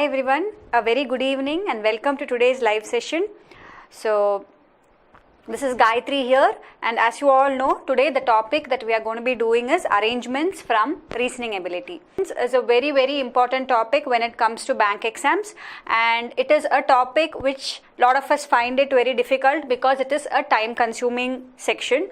everyone, a very good evening and welcome to today's live session. So this is Gayatri here, and as you all know, today the topic that we are going to be doing is arrangements from reasoning ability. This is a very important topic when it comes to bank exams, and it is a topic which a lot of us find it very difficult because it is a time consuming section.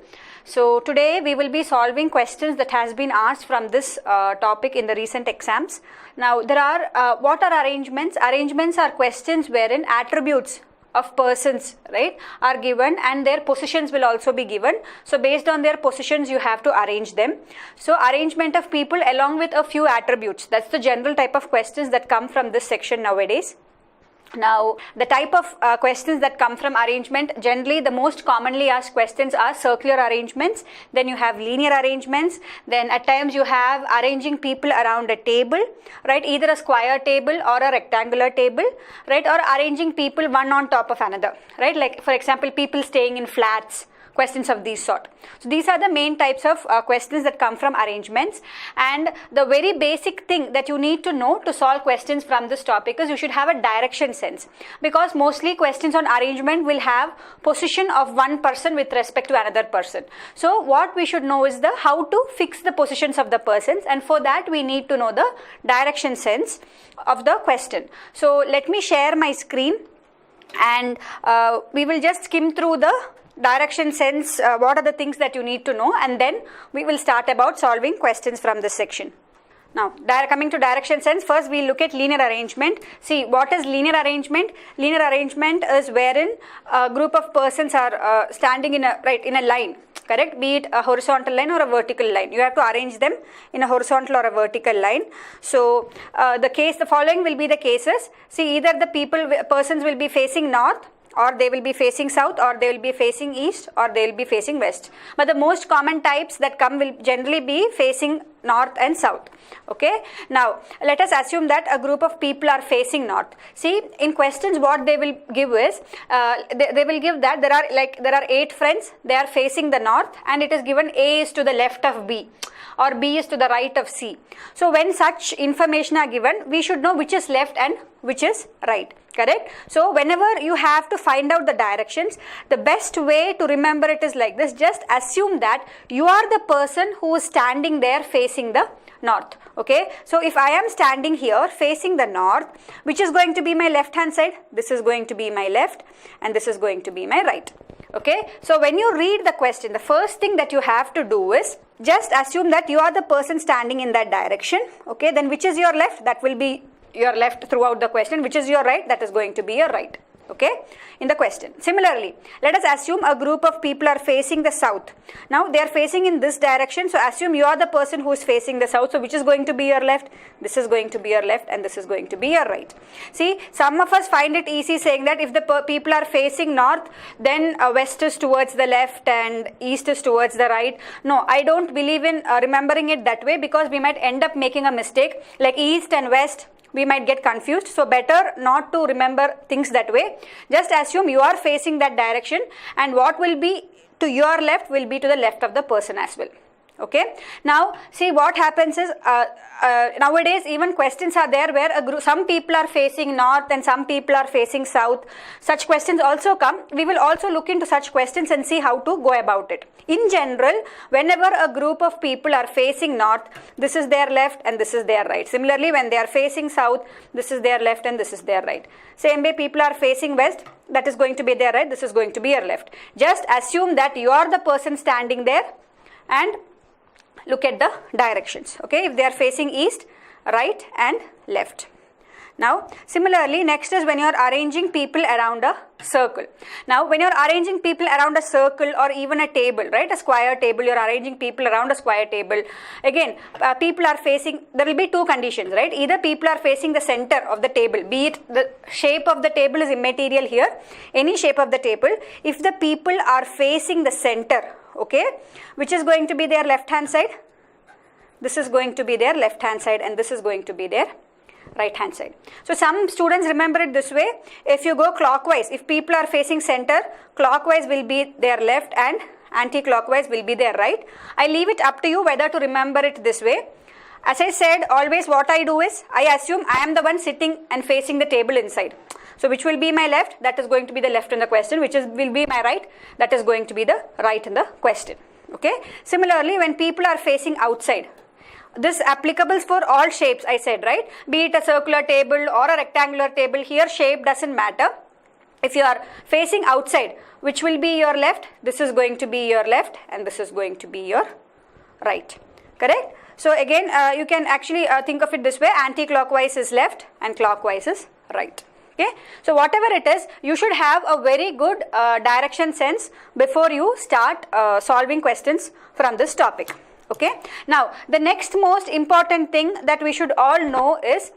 So today we will be solving questions that has been asked from this topic in the recent exams. Now there are what are arrangements? Arrangements are questions wherein attributes of persons, right, are given and their positions will also be given. So based on their positions you have to arrange them. So arrangement of people along with a few attributes, that's the general type of questions that come from this section nowadays. Now the type of questions that come from arrangement, generally the most commonly asked questions are circular arrangements, then you have linear arrangements, then at times you have arranging people around a table, right, either a square table or a rectangular table, right, or arranging people one on top of another, right, like for example people staying in flats, questions of these sort. So these are the main types of questions that come from arrangements, and the very basic thing that you need to know to solve questions from this topic is you should have a direction sense, because mostly questions on arrangement will have position of one person with respect to another person. So what we should know is the how to fix the positions of the persons, and for that we need to know the direction sense of the question. So let me share my screen and we will just skim through the direction sense, what are the things that you need to know, and then we will start about solving questions from this section. Now coming to direction sense, first we look at linear arrangement. See, what is linear arrangement? Linear arrangement is wherein a group of persons are standing in a line, correct, be it a horizontal line or a vertical line. You have to arrange them in a horizontal or a vertical line. So the following will be the cases. See, either the persons will be facing north, or they will be facing south, or they will be facing east, or they will be facing west. But the most common types that come will generally be facing north and south. Okay. Now let us assume that a group of people are facing north. See, in questions what they will give is they will give that there are 8 friends, they are facing the north, and it is given A is to the left of B, or B is to the right of C. So when such information are given, we should know which is left and which is right, correct? So whenever you have to find out the directions, the best way to remember it is like this: just assume that you are the person who is standing there facing the north. Okay, so if I am standing here facing the north, which is going to be my left hand side? This is going to be my left, and this is going to be my right. Okay, so when you read the question, the first thing that you have to do is just assume that you are the person standing in that direction. Okay, then which is your left? That will be your left throughout the question. Which is your right? That is going to be your right. Okay, in the question. Similarly, let us assume a group of people are facing the south. Now they are facing in this direction, so assume you are the person who is facing the south. So which is going to be your left? This is going to be your left, and this is going to be your right. See, some of us find it easy saying that if the people are facing north, then west is towards the left and east is towards the right. No, I don't believe in remembering it that way, because we might end up making a mistake, like east and west. We might get confused, so better not to remember things that way. Just assume you are facing that direction, and what will be to your left will be to the left of the person as well. Okay, now see what happens is nowadays even questions are there where some people are facing north and some people are facing south. Such questions also come. We will also look into such questions and see how to go about it. In general, whenever a group of people are facing north, this is their left and this is their right. Similarly, when they are facing south, this is their left and this is their right. Same way, people are facing west, that is going to be their right, this is going to be your left. Just assume that you are the person standing there and look at the directions. Okay, if they are facing east, right and left. Now similarly, next is when you are arranging people around a circle. Now when you are arranging people around a circle or even a table, right, a square table, you are arranging people around a square table. Again, people are facing, there will be two conditions, right? Either people are facing the center of the table, be it the shape of the table is immaterial here, any shape of the table. If the people are facing the center, okay, which is going to be their left hand side? This is going to be their left hand side, and this is going to be their right hand side. So some students remember it this way: if you go clockwise, if people are facing center, clockwise will be their left and anti-clockwise will be their right. I leave it up to you whether to remember it this way. as I said, always what I do is, I assume I am the one sitting and facing the table inside. So which will be my left, that is going to be the left in the question, which will be my right, that is going to be the right in the question. Okay. Similarly, when people are facing outside, this applicable for all shapes, I said, right? Be it a circular table or a rectangular table, here shape doesn't matter. If you are facing outside, which will be your left, this is going to be your left and this is going to be your right. Correct? So again, you can actually think of it this way, anti-clockwise is left and clockwise is right. Okay? So whatever it is, you should have a very good direction sense before you start solving questions from this topic. Okay. Now, the next most important thing that we should all know is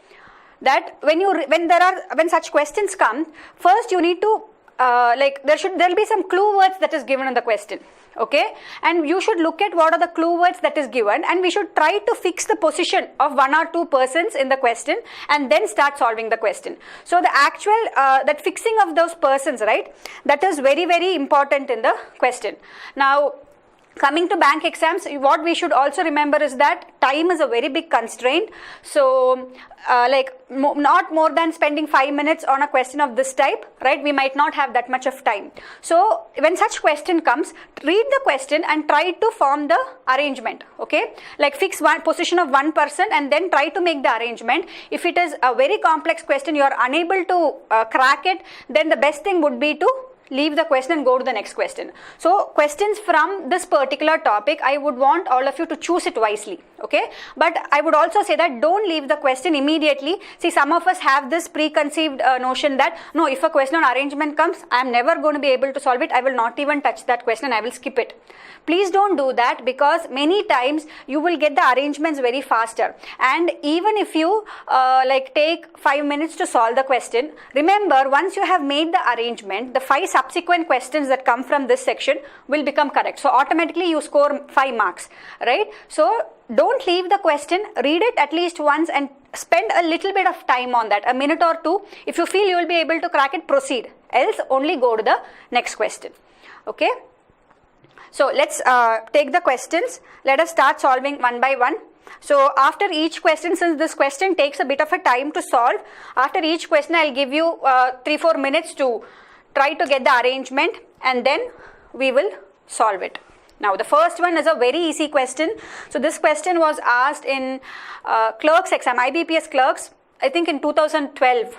that when such questions come, first you need to there'll be some clue words that is given in the question. Okay, and you should look at what are the clue words that is given, and we should try to fix the position of one or two persons in the question and then start solving the question. So the actual that fixing of those persons, right, that is very, very important in the question. Now, coming to bank exams, what we should also remember is that time is a very big constraint. So not more than spending 5 minutes on a question of this type, right? We might not have that much of time. So when such question comes, read the question and try to form the arrangement. Okay, like fix one position of one person and then try to make the arrangement. If it is a very complex question, you are unable to crack it, then the best thing would be to leave the question and go to the next question. So questions from this particular topic, I would want all of you to choose it wisely. Okay, but I would also say that don't leave the question immediately. See, some of us have this preconceived notion that no, if a question on arrangement comes, I am never going to be able to solve it. I will not even touch that question. I will skip it. Please don't do that, because many times you will get the arrangements very faster. And even if you take 5 minutes to solve the question, remember, once you have made the arrangement, the 5 subsequent questions that come from this section will become correct. So automatically you score 5 marks, right? So don't leave the question, read it at least once and spend a little bit of time on that, a minute or two. If you feel you will be able to crack it, proceed. Else only go to the next question. Okay. So let's take the questions. Let us start solving one by one. So after each question, since this question takes a bit of a time to solve, after each question I'll give you 3-4 minutes to try to get the arrangement and then we will solve it. Now the first one is a very easy question. So this question was asked in clerks exam, IBPS clerks, I think in 2012.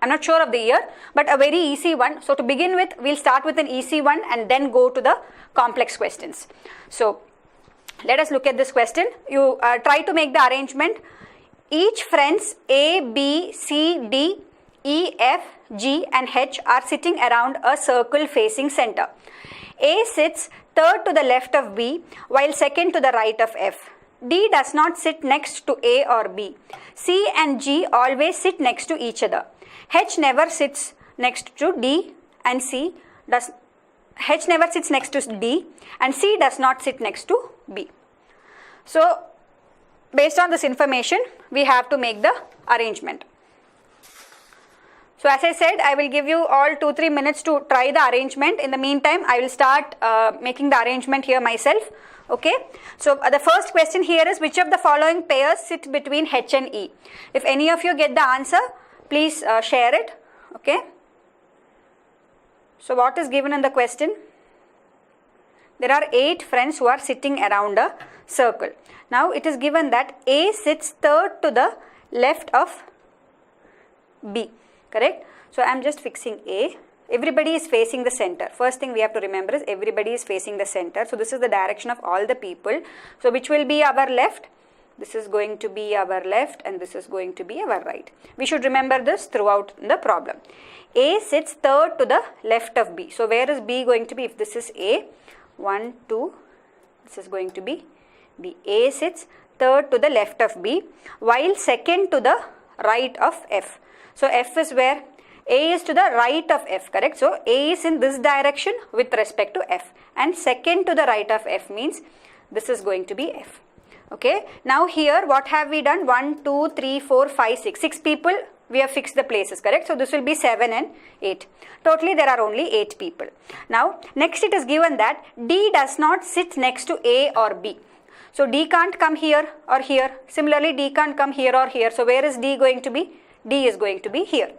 I'm not sure of the year, but a very easy one. So to begin with, we'll start with an easy one and then go to the complex questions. So let us look at this question. You try to make the arrangement. Each friends A, B, C, D, E, F, G and H are sitting around a circle facing center. A sits third to the left of B while second to the right of F. D does not sit next to A or B. C and G always sit next to each other. H never sits next to D and H never sits next to D and C does not sit next to B. So based on this information, we have to make the arrangement. So as I said, I will give you all 2-3 minutes to try the arrangement. In the meantime, I will start making the arrangement here myself. Okay. So the first question here is, which of the following pairs sit between H and E? If any of you get the answer, please share it. Okay. So what is given in the question? There are 8 friends who are sitting around a circle. Now it is given that A sits third to the left of B. Correct? So I am just fixing A. Everybody is facing the center. First thing we have to remember is everybody is facing the center. So this is the direction of all the people. So which will be our left? This is going to be our left and this is going to be our right. We should remember this throughout the problem. A sits third to the left of B. So where is B going to be? If this is A, 1, 2, this is going to be B. A sits third to the left of B while second to the right of F. So F is where? A is to the right of F, correct? So A is in this direction with respect to F and second to the right of F means this is going to be F. Okay. Now here what have we done? 1, 2, 3, 4, 5, 6. 6 people we have fixed the places, correct? So this will be 7 and 8. Totally there are only 8 people. Now next it is given that D does not sit next to A or B. So D can't come here or here. Similarly, D can't come here or here. So where is D going to be? D is going to be here.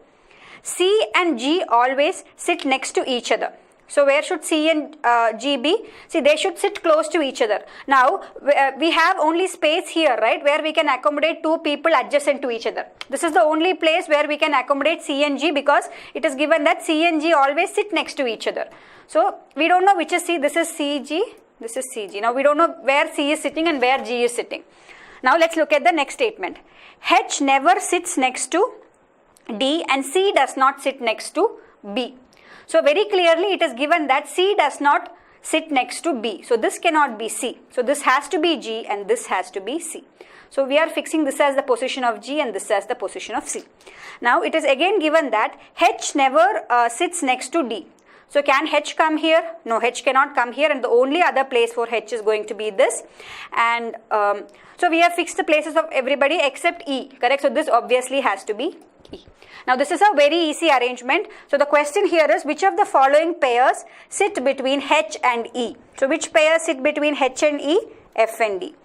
C and G always sit next to each other. So where should C and G be? See, they should sit close to each other. Now, we have only space here, right, where we can accommodate two people adjacent to each other. This is the only place where we can accommodate C and G, because it is given that C and G always sit next to each other. So we don't know which is C. This is CG. This is CG. Now we don't know where C is sitting and where G is sitting. Now let's look at the next statement. H never sits next to D and C does not sit next to B. So very clearly it is given that C does not sit next to B. So this cannot be C. So this has to be G and this has to be C. So we are fixing this as the position of G and this as the position of C. Now it is again given that H never sits next to D. So can H come here? No, H cannot come here, and the only other place for H is going to be this. And so we have fixed the places of everybody except E, correct? So this obviously has to be E. Now this is a very easy arrangement. So the question here is, which of the following pairs sit between H and E? So which pairs sit between H and E? F and D.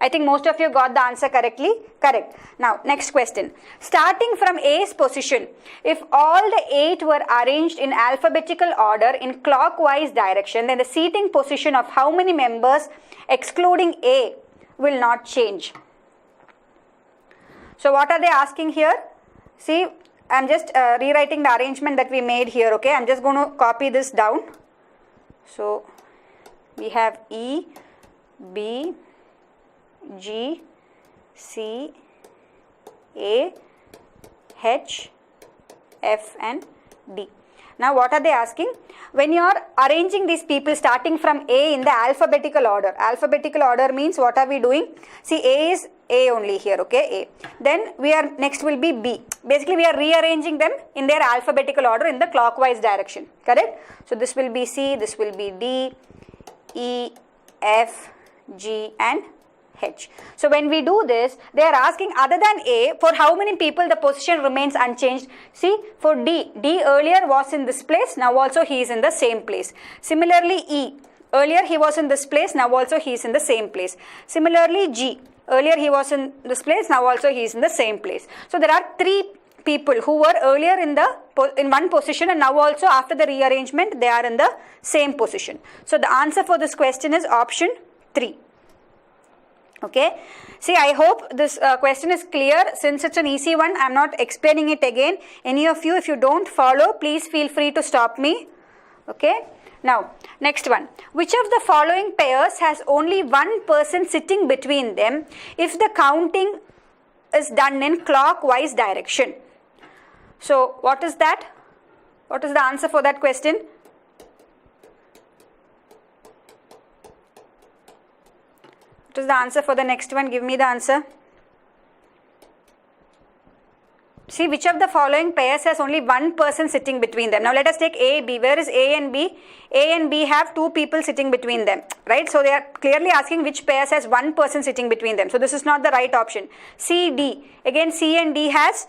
I think most of you got the answer correctly. Correct. Now next question. Starting from A's position, if all the 8 were arranged in alphabetical order in clockwise direction, then the seating position of how many members excluding A will not change? So what are they asking here? See, I'm just rewriting the arrangement that we made here, okay? I'm just going to copy this down. So we have E, B, G, C, A, H, F and D. Now what are they asking? When you are arranging these people starting from A in the alphabetical order means what are we doing? See, A is A only here, okay, A. Then next will be B. Basically we are rearranging them in their alphabetical order in the clockwise direction, correct? So this will be C, this will be D, E, F, G and H. So when we do this, they are asking other than A, for how many people the position remains unchanged. See, for D earlier was in this place, now also he is in the same place. Similarly E, earlier he was in this place, now also he is in the same place. Similarly G, earlier he was in this place, now also he is in the same place. So there are 3 people who were earlier in one position, and now also after the rearrangement they are in the same position. So the answer for this question is option 3. Okay, see, I hope this question is clear. Since it's an easy one, I'm not explaining it again. Any of you, if you don't follow, please feel free to stop me. Okay, now next one. Which of the following pairs has only one person sitting between them if the counting is done in clockwise direction? So what is that? What is the answer for that question? What is the answer for the next one? Give me the answer. See, which of the following pairs has only one person sitting between them? Now let us take A, B. Where is A and B? A and B have 2 people sitting between them, right? So they are clearly asking which pairs has one person sitting between them. So this is not the right option. C, D. Again, C and D has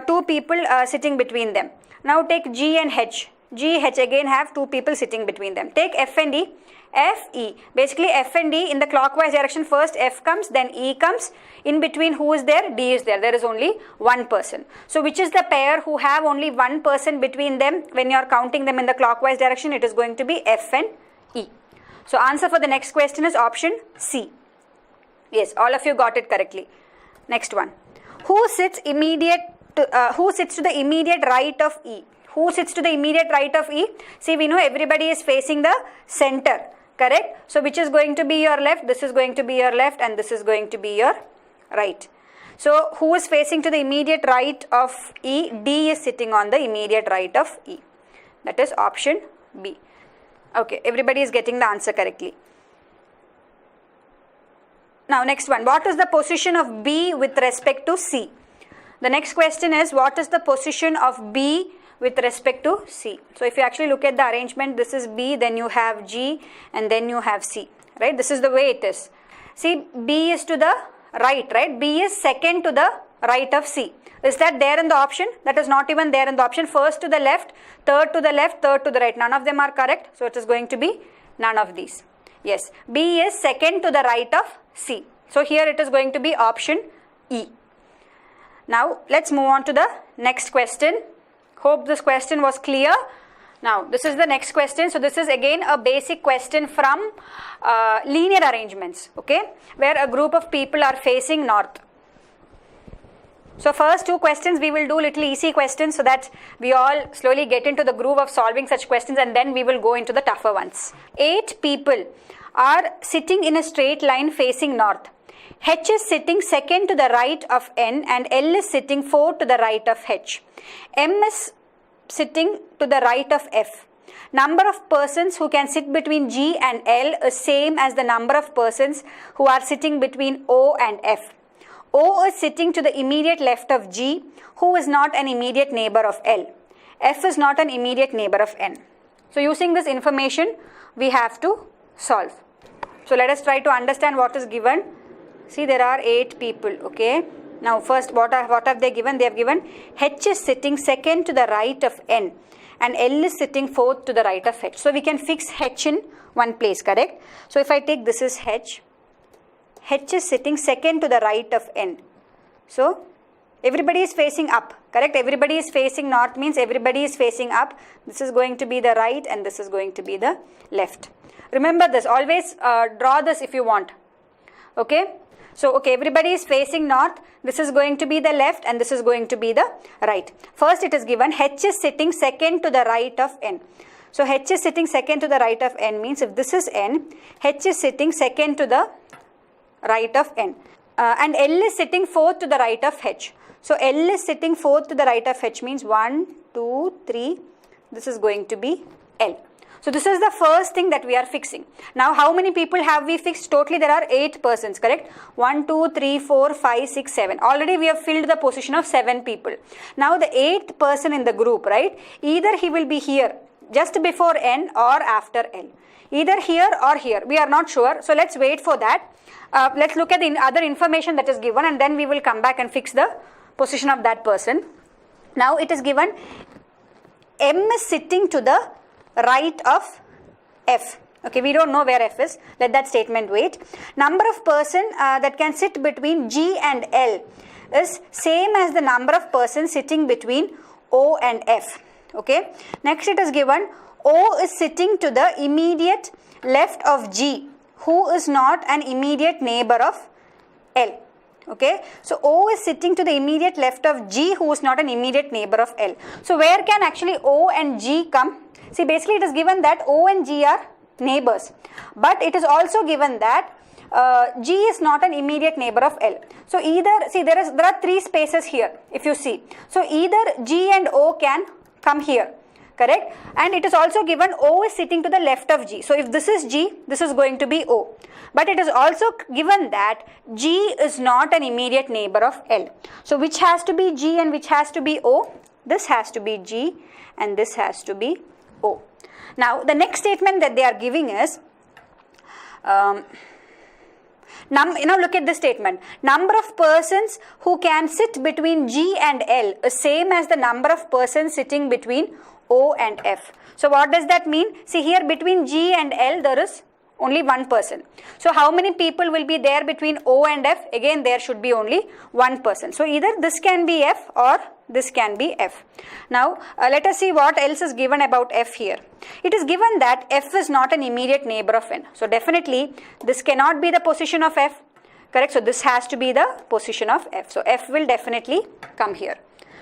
2 people sitting between them. Now take G and H. G, H again have 2 people sitting between them. Take F and E. F, E. Basically F and D in the clockwise direction, first F comes, then E comes. In between who is there? D is there. There is only one person. So which is the pair who have only one person between them when you are counting them in the clockwise direction? It is going to be F and E. So answer for the next question is option C. Yes, all of you got it correctly. Next one. Who sits to the immediate right of E? Who sits to the immediate right of E? See, we know everybody is facing the center. Correct? So which is going to be your left? This is going to be your left and this is going to be your right. So who is facing to the immediate right of E? D is sitting on the immediate right of E. That is option B. Okay, everybody is getting the answer correctly. Now next one. What is the position of B with respect to C? The next question is, what is the position of B with respect to C? So if you actually look at the arrangement, this is B, then you have G and then you have C, right? This is the way it is. See, B is to the right, right? B is second to the right of C. Is that there in the option? That is not even there in the option. First to the left, third to the left, third to the right. None of them are correct. So it is going to be none of these. Yes, B is second to the right of C. So here it is going to be option E. Now let's move on to the next question. Hope this question was clear. Now this is the next question. So this is again a basic question from linear arrangements, okay, where a group of people are facing north. So first two questions we will do little easy questions so that we all slowly get into the groove of solving such questions, and then we will go into the tougher ones. 8 people are sitting in a straight line facing north. H is sitting second to the right of N and L is sitting 4 to the right of H. M is sitting to the right of F. Number of persons who can sit between G and L is same as the number of persons who are sitting between O and F. O is sitting to the immediate left of G, who is not an immediate neighbor of L. F is not an immediate neighbor of N. So using this information, we have to solve. So let us try to understand what is given. See, there are 8 people, okay. Now first, what have they given? They have given H is sitting second to the right of N and L is sitting fourth to the right of H. So we can fix H in one place, correct? So if I take this is H, H is sitting second to the right of N. So everybody is facing up, correct? Everybody is facing north means everybody is facing up. This is going to be the right and this is going to be the left. Remember this, always draw this if you want, okay? So, okay, everybody is facing north. This is going to be the left and this is going to be the right. First it is given H is sitting second to the right of N. So, H is sitting second to the right of N means if this is N, H is sitting second to the right of N. And L is sitting fourth to the right of H. So, L is sitting fourth to the right of H means 1, 2, 3. This is going to be L. So this is the first thing that we are fixing. Now how many people have we fixed? Totally there are 8 persons, correct? 1, 2, 3, 4, 5, 6, 7. Already we have filled the position of 7 people. Now the 8th person in the group, right? Either he will be here just before N or after L. Either here or here. We are not sure. So let's wait for that. Let's look at the other information that is given and then we will come back and fix the position of that person. Now it is given M is sitting to the right of F. Okay, we don't know where F is. Let that statement wait. Number of person that can sit between G and L is same as the number of persons sitting between O and F. Okay. Next it is given O is sitting to the immediate left of G, who is not an immediate neighbor of L. Okay. So O is sitting to the immediate left of G, who is not an immediate neighbor of L. So where can actually O and G come? See, basically it is given that O and G are neighbors, but it is also given that G is not an immediate neighbor of L. So either, see there are 3 spaces here if you see. So either G and O can come here, correct? And it is also given O is sitting to the left of G. So if this is G, this is going to be O. But it is also given that G is not an immediate neighbor of L. So which has to be G and which has to be O? This has to be G and this has to be O. Now the next statement that they are giving is look at this statement. Number of persons who can sit between G and L is same as the number of persons sitting between O and F. So what does that mean? See here between G and L there is only one person. So how many people will be there between O and F? Again there should be only one person. So either this can be F or this can be F. Now let us see what else is given about F here. It is given that F is not an immediate neighbor of N. So definitely this cannot be the position of F, correct? So this has to be the position of F. So F will definitely come here.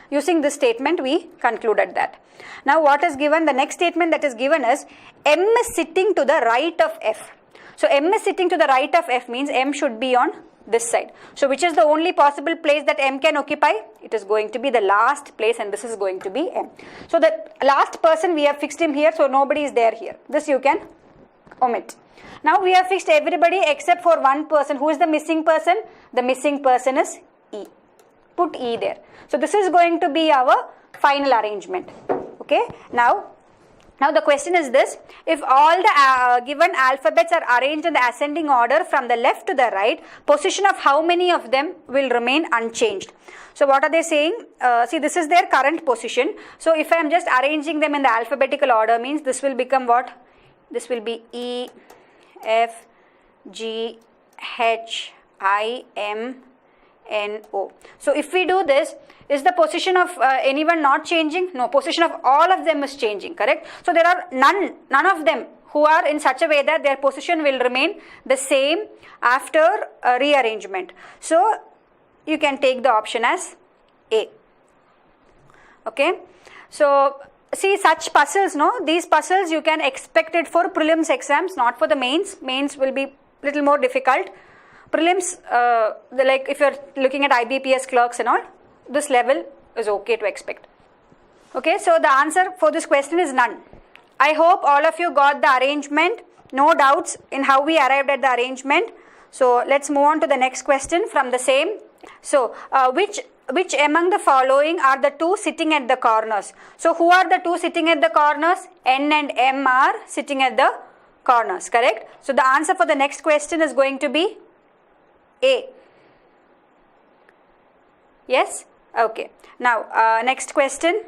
Using this statement we concluded that. Now what is given? The next statement that is given is M is sitting to the right of F. So M is sitting to the right of F means M should be on this side. So which is the only possible place that M can occupy? It is going to be the last place and this is going to be M. So the last person we have fixed him here, so nobody is there here. This you can omit. Now we have fixed everybody except for one person. Who is the missing person? The missing person is E. Put E there. So this is going to be our final arrangement. Okay. Now the question is this: if all the given alphabets are arranged in the ascending order from the left to the right, position of how many of them will remain unchanged? So what are they saying? See, this is their current position. So if I am just arranging them in the alphabetical order means this will become what? This will be E F, G, H, I, M, N, O. So if we do this, is the position of anyone not changing? No, position of all of them is changing, correct? So there are none of them who are in such a way that their position will remain the same after rearrangement. So you can take the option as A. Okay, so see, such puzzles, no, these puzzles you can expect it for prelims exams, not for the mains. Mains will be little more difficult. Prelims, like if you're looking at IBPS clerks and all, this level is okay to expect. Okay, so the answer for this question is none. I hope all of you got the arrangement. No doubts in how we arrived at the arrangement. So let's move on to the next question from the same. So which among the following are the two sitting at the corners? So who are the two sitting at the corners? N and M are sitting at the corners, correct? So the answer for the next question is going to be A. Yes? Okay. Now next question.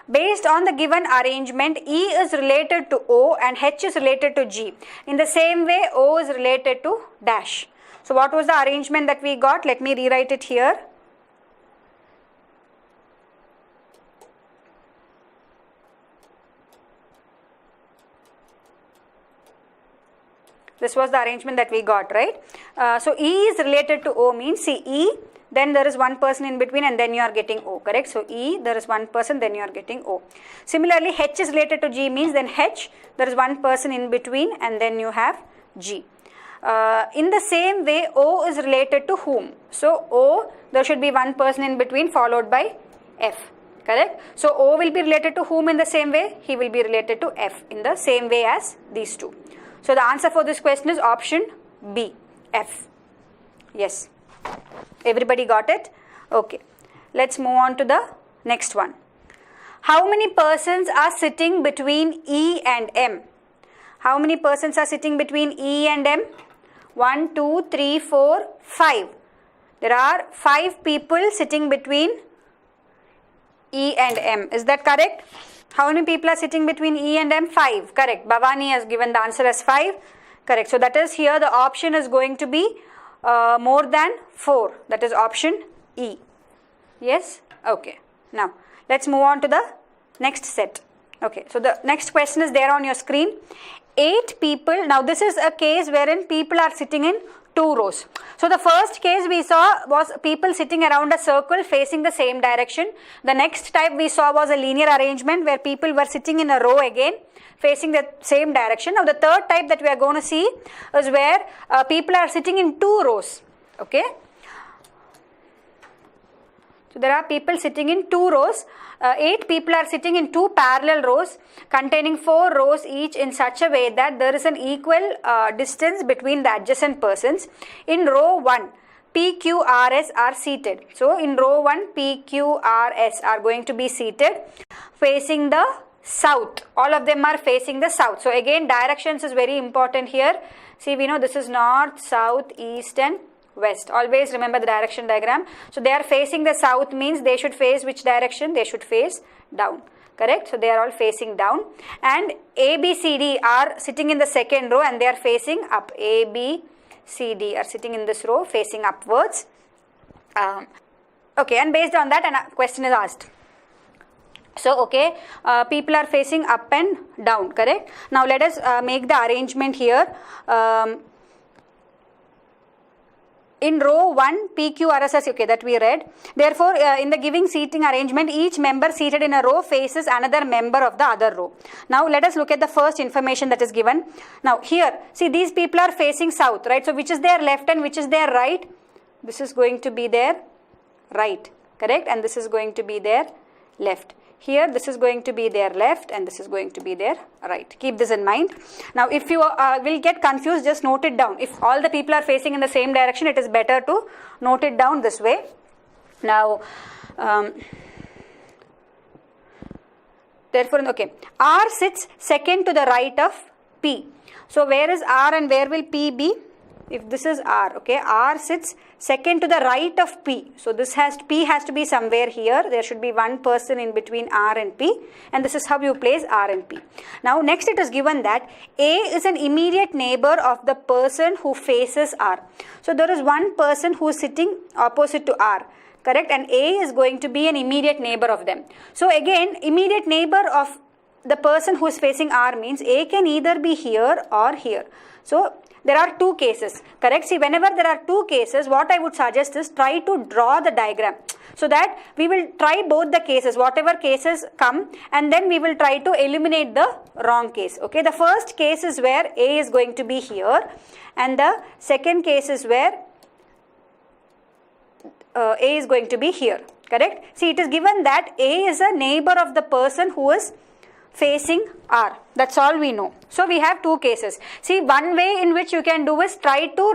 Based on the given arrangement, E is related to O and H is related to G. In the same way, O is related to dash. So what was the arrangement that we got? Let me rewrite it here. This was the arrangement that we got, right? So E is related to O means, see, E, then there is one person in between and then you are getting O, correct? So E, there is one person, then you are getting O. Similarly, H is related to G means then H, there is one person in between and then you have G. In the same way, O is related to whom? So O, there should be one person in between followed by F, correct? So O will be related to whom in the same way? He will be related to F in the same way as these two. So the answer for this question is option B, F. Yes. Everybody got it? Okay. Let's move on to the next one. How many persons are sitting between E and M? How many persons are sitting between E and M? 1, 2, 3, 4, 5. There are 5 people sitting between E and M. Is that correct? How many people are sitting between E and M? 5. Correct. Bhavani has given the answer as 5. Correct. So that is here the option is going to be more than 4. That is option E. Yes? Okay. Now let's move on to the next set. Okay. So the next question is there on your screen. 8 people. Now this is a case wherein people are sitting in 2 rows. So the first case we saw was people sitting around a circle facing the same direction. The next type we saw was a linear arrangement where people were sitting in a row again facing the same direction. Now the third type that we are going to see is where people are sitting in 2 rows. Okay. So there are people sitting in 2 rows. 8 people are sitting in 2 parallel rows containing 4 rows each in such a way that there is an equal distance between the adjacent persons. In row 1, P, Q, R, S are seated. So in row 1, P, Q, R, S are going to be seated facing the south. All of them are facing the south. So again, directions is very important here. See, we know this is north, south, east and west. Always remember the direction diagram. So they are facing the south means they should face which direction? They should face down. Correct? So they are all facing down. And A, B, C, D are sitting in the second row and they are facing up. A, B, C, D are sitting in this row facing upwards. Okay, and based on that a question is asked. So okay, people are facing up and down, correct? Now let us make the arrangement here. In row 1, P, Q, R, S, okay, that we read. Therefore, in the giving seating arrangement, each member seated in a row faces another member of the other row. Now, let us look at the first information that is given. Now, here, see, these people are facing south, right? So, which is their left and which is their right? This is going to be their right, correct? And this is going to be their left. Here, this is going to be their left and this is going to be their right. Keep this in mind. Now, if you will get confused, just note it down. If all the people are facing in the same direction, it is better to note it down this way. Now, therefore, okay, R sits second to the right of P. So, where is R and where will P be? if this is R, okay, R sits second to the right of P. So P has to be somewhere here. There should be one person in between R and P, and this is how you place R and P. Now next it is given that A is an immediate neighbor of the person who faces R. So there is one person who is sitting opposite to R, correct, and A is going to be an immediate neighbor of them. So again, immediate neighbor of the person who is facing R means A can either be here or here. So there are two cases, correct? See, whenever there are two cases, what I would suggest is try to draw the diagram so that we will try both the cases, whatever cases come, and then we will try to eliminate the wrong case. Okay, the first case is where A is going to be here, and the second case is where A is going to be here, correct? See, it is given that A is a neighbor of the person who is facing R. That's all we know. So we have two cases. See, one way in which you can do is try to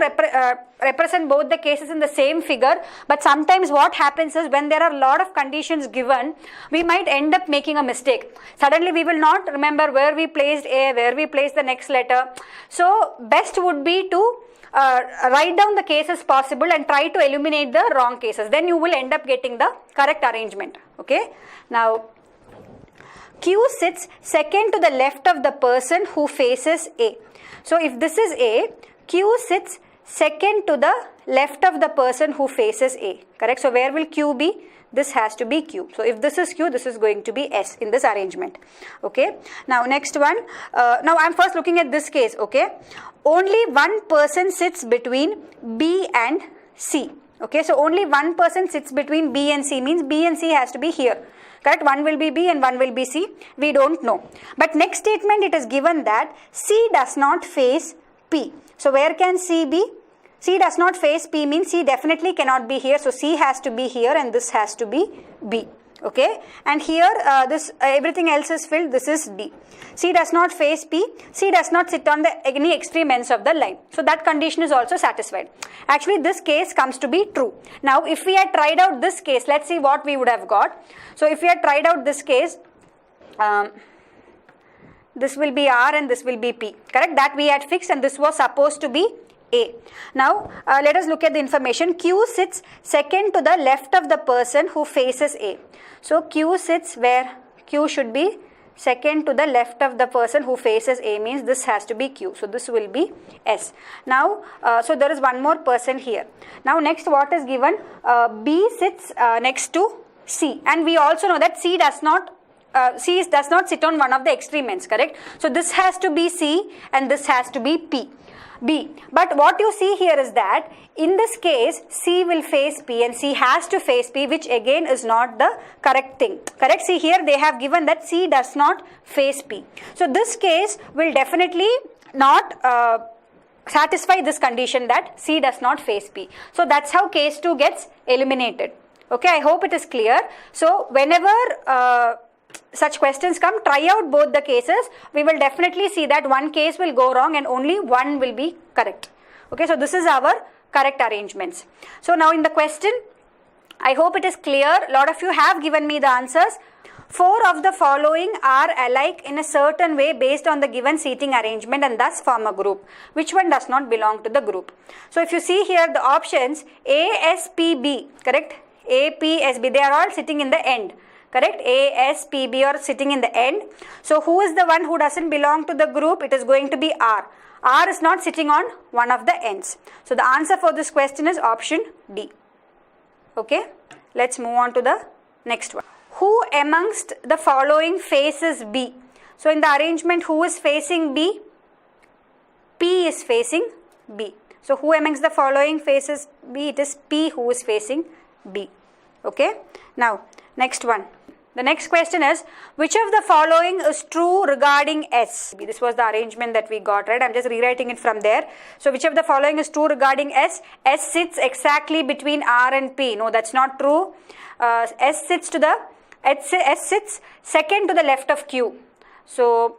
represent both the cases in the same figure, but sometimes what happens is when there are a lot of conditions given, we might end up making a mistake. Suddenly we will not remember where we placed A, where we placed the next letter. So best would be to write down the cases possible and try to eliminate the wrong cases. Then you will end up getting the correct arrangement. Okay. Now Q sits second to the left of the person who faces A. So if this is A, Q sits second to the left of the person who faces A, correct? So where will Q be? This has to be Q. So if this is Q, this is going to be S in this arrangement. Okay. Now next one. Now I'm first looking at this case. Okay. Only one person sits between B and C. Okay. So only one person sits between B and C means B and C has to be here. Correct? One will be B and one will be C. We don't know. But next statement it is given that C does not face P. So where can C be? C does not face P means C definitely cannot be here. So C has to be here and this has to be B. Okay. And here this everything else is filled. This is D. C does not face P. C does not sit on any extreme ends of the line. So that condition is also satisfied. Actually this case comes to be true. Now if we had tried out this case, let's see what we would have got. So if we had tried out this case, this will be R and this will be P. Correct? That we had fixed and this was supposed to be A. Now let us look at the information. Q sits second to the left of the person who faces A. So Q sits where? Q should be second to the left of the person who faces A means this has to be Q. So this will be S. Now so there is one more person here. Now next what is given? B sits next to C, and we also know that C does not sit on one of the extreme ends, correct? So this has to be C and this has to be B. But what you see here is that in this case C will face P and C has to face P, which again is not the correct thing. Correct? See here they have given that C does not face P. So this case will definitely not satisfy this condition that C does not face P. So that's how case 2 gets eliminated. Okay, I hope it is clear. So whenever such questions come, try out both the cases. We will definitely see that one case will go wrong and only one will be correct. Okay, so this is our correct arrangements. So now in the question, I hope it is clear. A lot of you have given me the answers. 4 of the following are alike in a certain way based on the given seating arrangement and thus form a group. Which one does not belong to the group? So if you see here the options A, S, P, B, correct? A, P, S, B, they are all sitting in the end. Correct? A, S, P, B are sitting in the end. So who is the one who doesn't belong to the group? It is going to be R. R is not sitting on one of the ends. So the answer for this question is option D. Okay? Let's move on to the next one. Who amongst the following faces B? So in the arrangement, who is facing B? P is facing B. So who amongst the following faces B? It is P who is facing B. Okay? Now, next one. The next question is, which of the following is true regarding S? This was the arrangement that we got, right? I'm just rewriting it from there. So, which of the following is true regarding S? S sits exactly between R and P. No, that's not true. S sits second to the left of Q. So,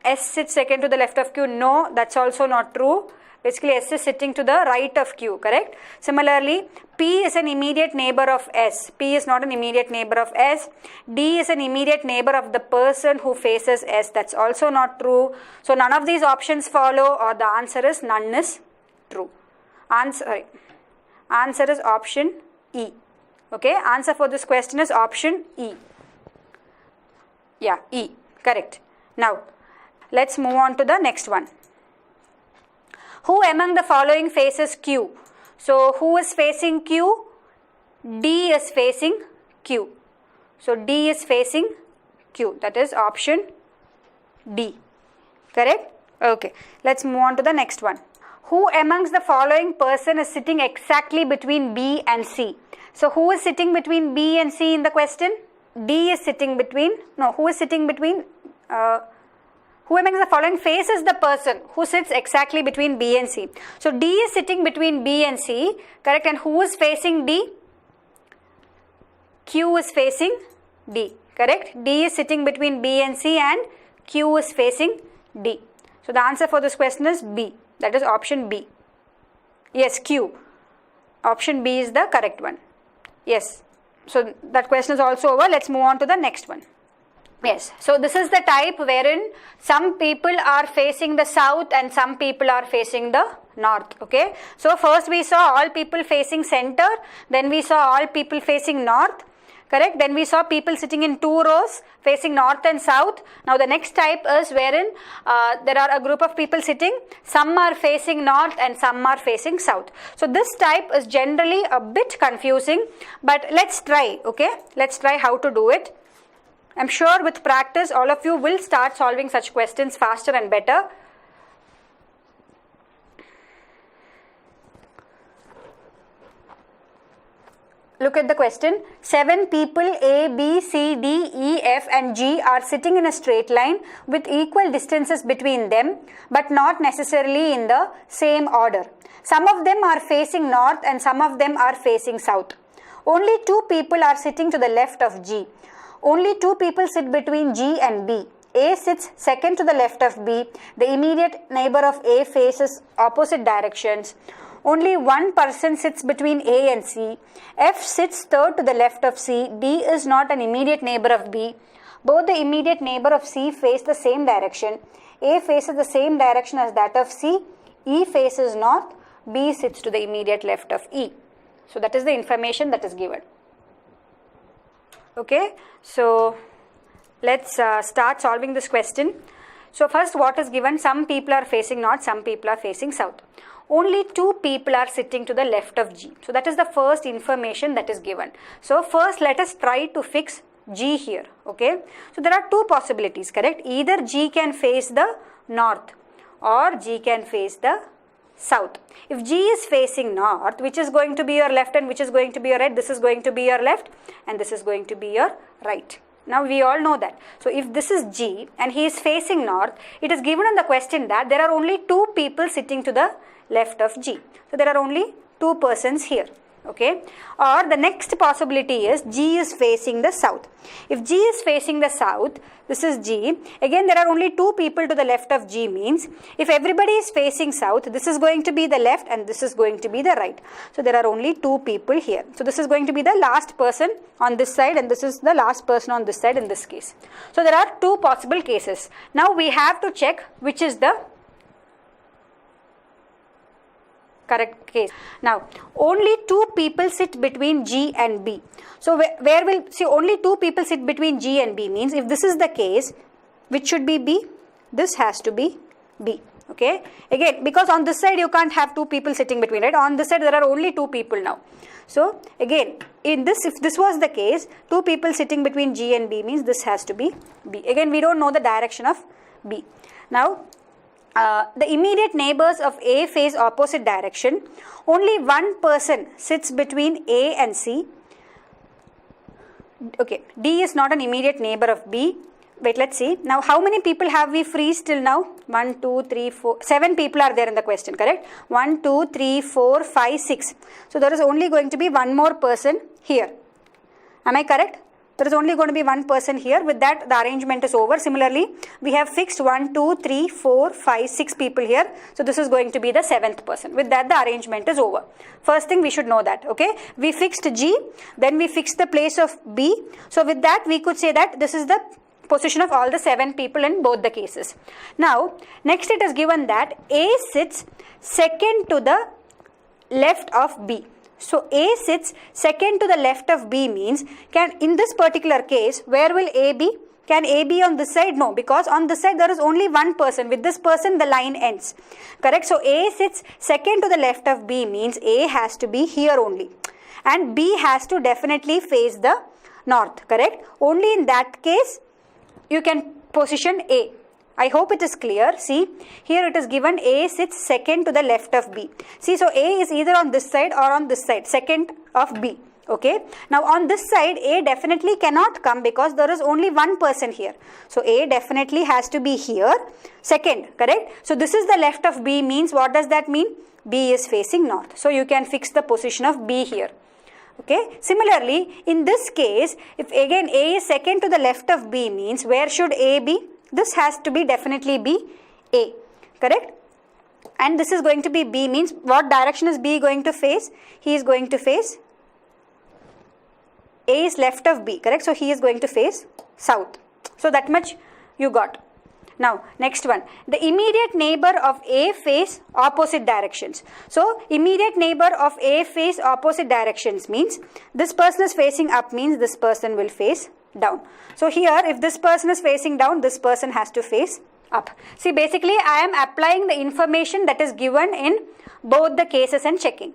S sits second to the left of Q. No, that's also not true. Basically, S is sitting to the right of Q, correct? Similarly, P is an immediate neighbor of S. P is not an immediate neighbor of S. D is an immediate neighbor of the person who faces S. That's also not true. So, none of these options follow, or the answer is none is true. Answer is option E. Okay, answer for this question is option E. Yeah, E, correct. Now, let's move on to the next one. Who among the following faces Q? So, who is facing Q? D is facing Q. So, D is facing Q. That is option D. Correct? Okay. Let's move on to the next one. Who amongst the following person is sitting exactly between B and C? So, who is sitting between B and C in the question? D is sitting between, no, who is sitting between, who amongst the following faces the person who sits exactly between B and C? So, D is sitting between B and C, correct, and who is facing D? Q is facing D, correct. D is sitting between B and C and Q is facing D. So, the answer for this question is B, that is option B. Yes, Q. Option B is the correct one. Yes. So, that question is also over. Let's move on to the next one. Yes. So, this is the type wherein some people are facing the south and some people are facing the north. Okay. So, first we saw all people facing center. Then we saw all people facing north. Correct. Then we saw people sitting in two rows facing north and south. Now the next type is wherein there are a group of people sitting, some are facing north and some are facing south. So this type is generally a bit confusing, but let's try. Okay, let's try how to do it. I'm sure with practice all of you will start solving such questions faster and better. Look at the question. 7 people A, B, C, D, E, F and G are sitting in a straight line with equal distances between them, but not necessarily in the same order. Some of them are facing north and some of them are facing south. Only 2 people are sitting to the left of G. Only 2 people sit between G and B. A sits second to the left of B. The immediate neighbor of A faces opposite directions. Only 1 person sits between A and C. F sits third to the left of C. D is not an immediate neighbor of B. Both the immediate neighbor of C face the same direction. A faces the same direction as that of C. E faces north. B sits to the immediate left of E. So that is the information that is given. Okay, so let's start solving this question. So first, what is given? Some people are facing north, some people are facing south. Only 2 people are sitting to the left of G. So that is the first information that is given. So first let us try to fix G here. Okay. So there are 2 possibilities, correct? Either G can face the north or G can face the south. If G is facing north, which is going to be your left and which is going to be your right? This is going to be your left and this is going to be your right. Now we all know that. So if this is G and he is facing north, it is given in the question that there are only 2 people sitting to the left of G. So there are only 2 persons here. Okay. Or the next possibility is G is facing the south. If G is facing the south, this is G. Again there are only 2 people to the left of G, means if everybody is facing south, this is going to be the left and this is going to be the right. So there are only 2 people here. So this is going to be the last person on this side and this is the last person on this side in this case. So there are 2 possible cases. Now we have to check which is the correct case. Now only 2 people sit between G and B. So where will, see, only 2 people sit between G and B means if this is the case, which should be B? This has to be B. Okay. Again, because on this side you can't have 2 people sitting between, right? On this side there are only 2 people now. So again, in this, if this was the case, 2 people sitting between G and B means this has to be B. Again, we don't know the direction of B. Now the immediate neighbors of A face opposite direction. Only 1 person sits between A and C. Okay, D is not an immediate neighbor of B. Wait, let's see. Now, how many people have we freeze till now? 1, 2, 3, 4, 7 people are there in the question, correct? 1, 2, 3, 4, 5, 6. So, there is only going to be 1 more person here. Am I correct? There is only going to be 1 person here. With that, the arrangement is over. Similarly, we have fixed 1, 2, 3, 4, 5, 6 people here. So, this is going to be the 7th person. With that, the arrangement is over. First thing, we should know that. Okay. We fixed G. Then we fixed the place of B. So, with that, we could say that this is the position of all the 7 people in both the cases. Now, next it is given that A sits second to the left of B. So A sits second to the left of B means, in this particular case, where will A be? Can A be on this side? No, because on this side there is only one person. With this person the line ends. Correct? So A sits second to the left of B means A has to be here only. And B has to definitely face the north. Correct? Only in that case you can position A. I hope it is clear. See, here it is given A sits second to the left of B. See, so A is either on this side or on this side, second of B. Okay. Now on this side, A definitely cannot come because there is only one person here. So A definitely has to be here, second, correct? So this is the left of B means, what does that mean? B is facing north. So you can fix the position of B here. Okay. Similarly, in this case, if again A is second to the left of B means, where should A be? This has to be definitely be A, correct? And this is going to be B means, what direction is B going to face? He is going to face, A is left of B, correct? So he is going to face south. So that much you got. Now next one, the immediate neighbor of A face opposite directions. So immediate neighbor of A face opposite directions means, this person is facing up means this person will face down. So here if this person is facing down, this person has to face up. See, basically I am applying the information that is given in both the cases and checking.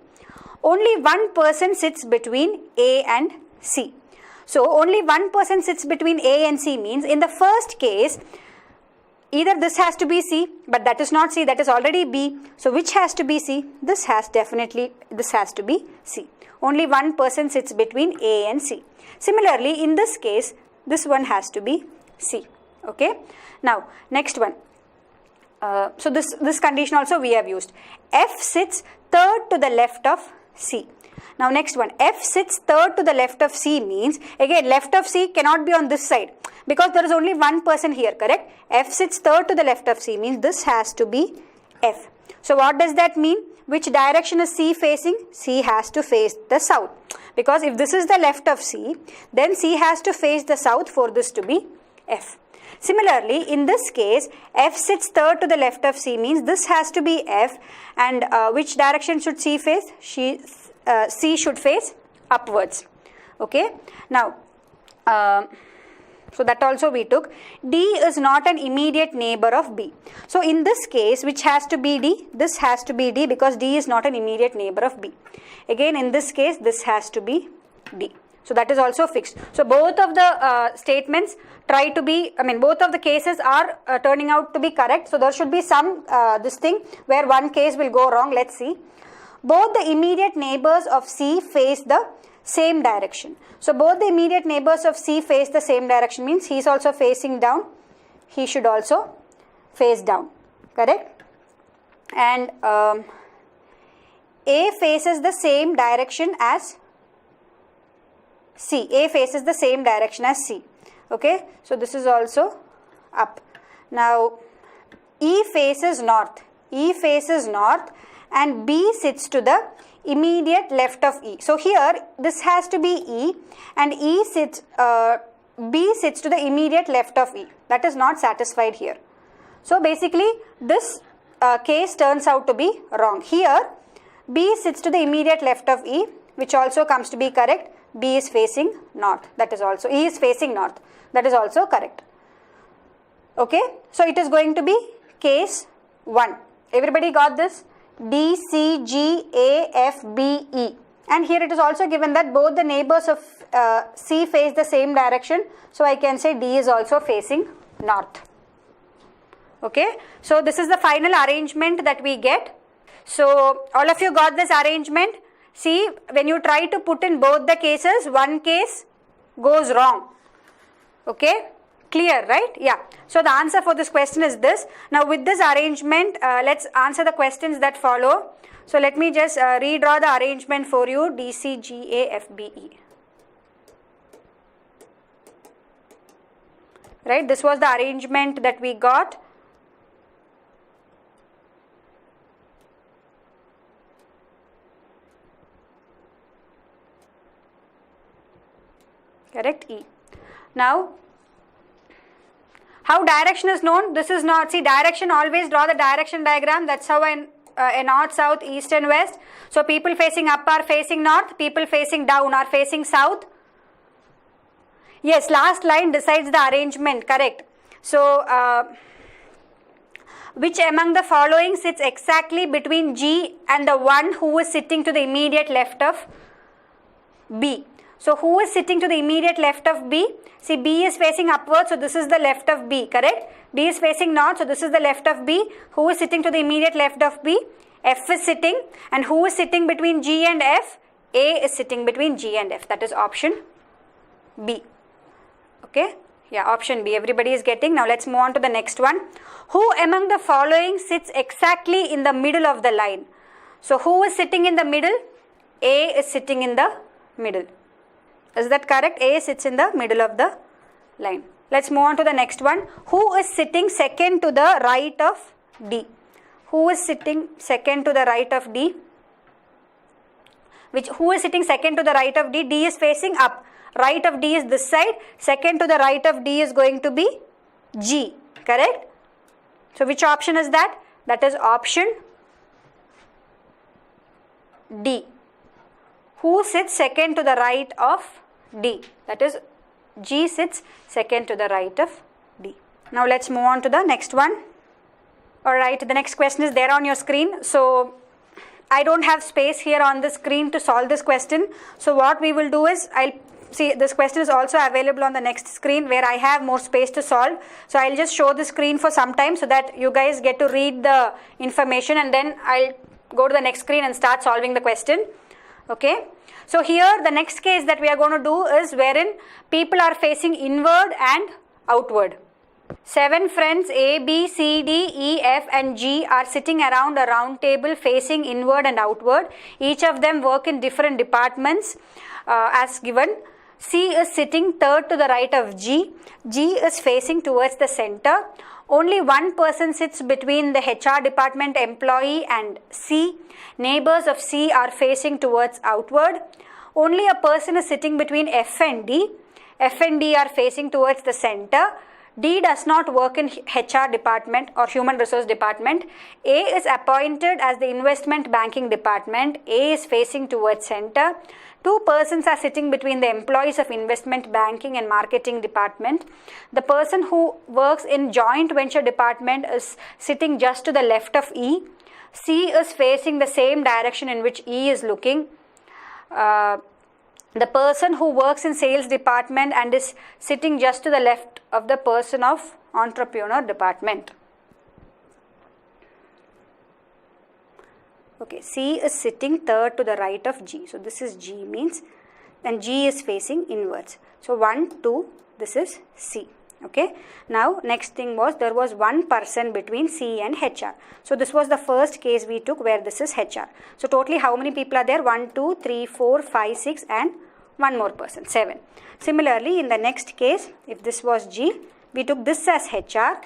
Only one person sits between A and C. So only one person sits between A and C means, in the first case either this has to be C, but that is not C, that is already B. So which has to be C? This has to be C. Only one person sits between A and C. Similarly, in this case, this one has to be C. Okay. Now, next one. So this condition also we have used. F sits third to the left of C. Now next one, F sits third to the left of C means, again left of C cannot be on this side because there is only one person here, correct? F sits third to the left of C means this has to be F. So what does that mean? Which direction is C facing? C has to face the south, because if this is the left of C, then C has to face the south for this to be F. Similarly, in this case, F sits third to the left of C means this has to be F, and which direction should C face? C should face upwards. Okay. Now, so that also we took. D is not an immediate neighbor of B. So in this case, which has to be D? This has to be D because D is not an immediate neighbor of B. Again, in this case, this has to be D. So that is also fixed. So both of the statements try to be, both of the cases are turning out to be correct. So there should be some this thing where one case will go wrong. Let's see. Both the immediate neighbors of C face the same direction. So both the immediate neighbors of C face the same direction means he is also facing down. He should also face down. Correct? And A faces the same direction as C. A faces the same direction as C. Okay. So this is also up. Now E faces north. E faces north and B sits to the immediate left of E. So here this has to be E and B sits to the immediate left of E. That is not satisfied here. So basically this case turns out to be wrong. Here B sits to the immediate left of E, which also comes to be correct. B is facing north. That is also, E is facing north. That is also correct. Okay. So it is going to be case 1. Everybody got this? D, C, G, A, F, B, E. And here it is also given that both the neighbors of C face the same direction. So I can say D is also facing north. Okay. So this is the final arrangement that we get. So all of you got this arrangement. See, when you try to put in both the cases, one case goes wrong. Okay. Clear, right? Yeah. So the answer for this question is this. Now with this arrangement, let's answer the questions that follow. So let me just redraw the arrangement for you. D, C, G, A, F, B, E. Right? This was the arrangement that we got. Correct? E. Now, how direction is known? This is not, see, direction, always draw the direction diagram. That's how I a north, south, east and west. So people facing up are facing north, people facing down are facing south. Yes, last line decides the arrangement, correct. So which among the following sits exactly between G and the one who is sitting to the immediate left of B? So who is sitting to the immediate left of B? See, B is facing upwards, so this is the left of B, correct? B is facing north, so this is the left of B. Who is sitting to the immediate left of B? F is sitting. And who is sitting between G and F? A is sitting between G and F. That is option B. Okay? Yeah, option B. Everybody is getting. Now let's move on to the next one. Who among the following sits exactly in the middle of the line? So who is sitting in the middle? A is sitting in the middle. Is that correct? A sits in the middle of the line. Let's move on to the next one. Who is sitting second to the right of D? Who is sitting second to the right of D? Who is sitting second to the right of D? D is facing up. Right of D is this side. Second to the right of D is going to be G. Correct? So which option is that? That is option D. Who sits second to the right of D? That is G sits second to the right of D. Now let's move on to the next one. Alright, the next question is there on your screen. So I don't have space here on the screen to solve this question. So what we will do is, I'll see this question is also available on the next screen where I have more space to solve. So I'll just show the screen for some time so that you guys get to read the information, and then I'll go to the next screen and start solving the question. Okay. So here the next case that we are going to do is wherein people are facing inward and outward. 7 friends A, B, C, D, E, F and G are sitting around a round table facing inward and outward. Each of them work in different departments as given. C is sitting third to the right of G. G is facing towards the center. Only one person sits between the HR department employee and C. Neighbors of C are facing towards outward. Only a person is sitting between F and D. F and D are facing towards the center. D does not work in HR department or human resource department. A is appointed as the investment banking department. A is facing towards center. 2 persons are sitting between the employees of investment banking and marketing department. The person who works in joint venture department is sitting just to the left of E. C is facing the same direction in which E is looking. The person who works in sales department and is sitting just to the left of the person of entrepreneur department. Okay, C is sitting third to the right of G. So this is G means, then G is facing inwards. So 1, 2, this is C. Okay. Now next thing was there was one person between C and HR. So this was the first case we took where this is HR. So totally how many people are there? 1, 2, 3, 4, 5, 6 and one more person, 7. Similarly in the next case, if this was G, we took this as HR,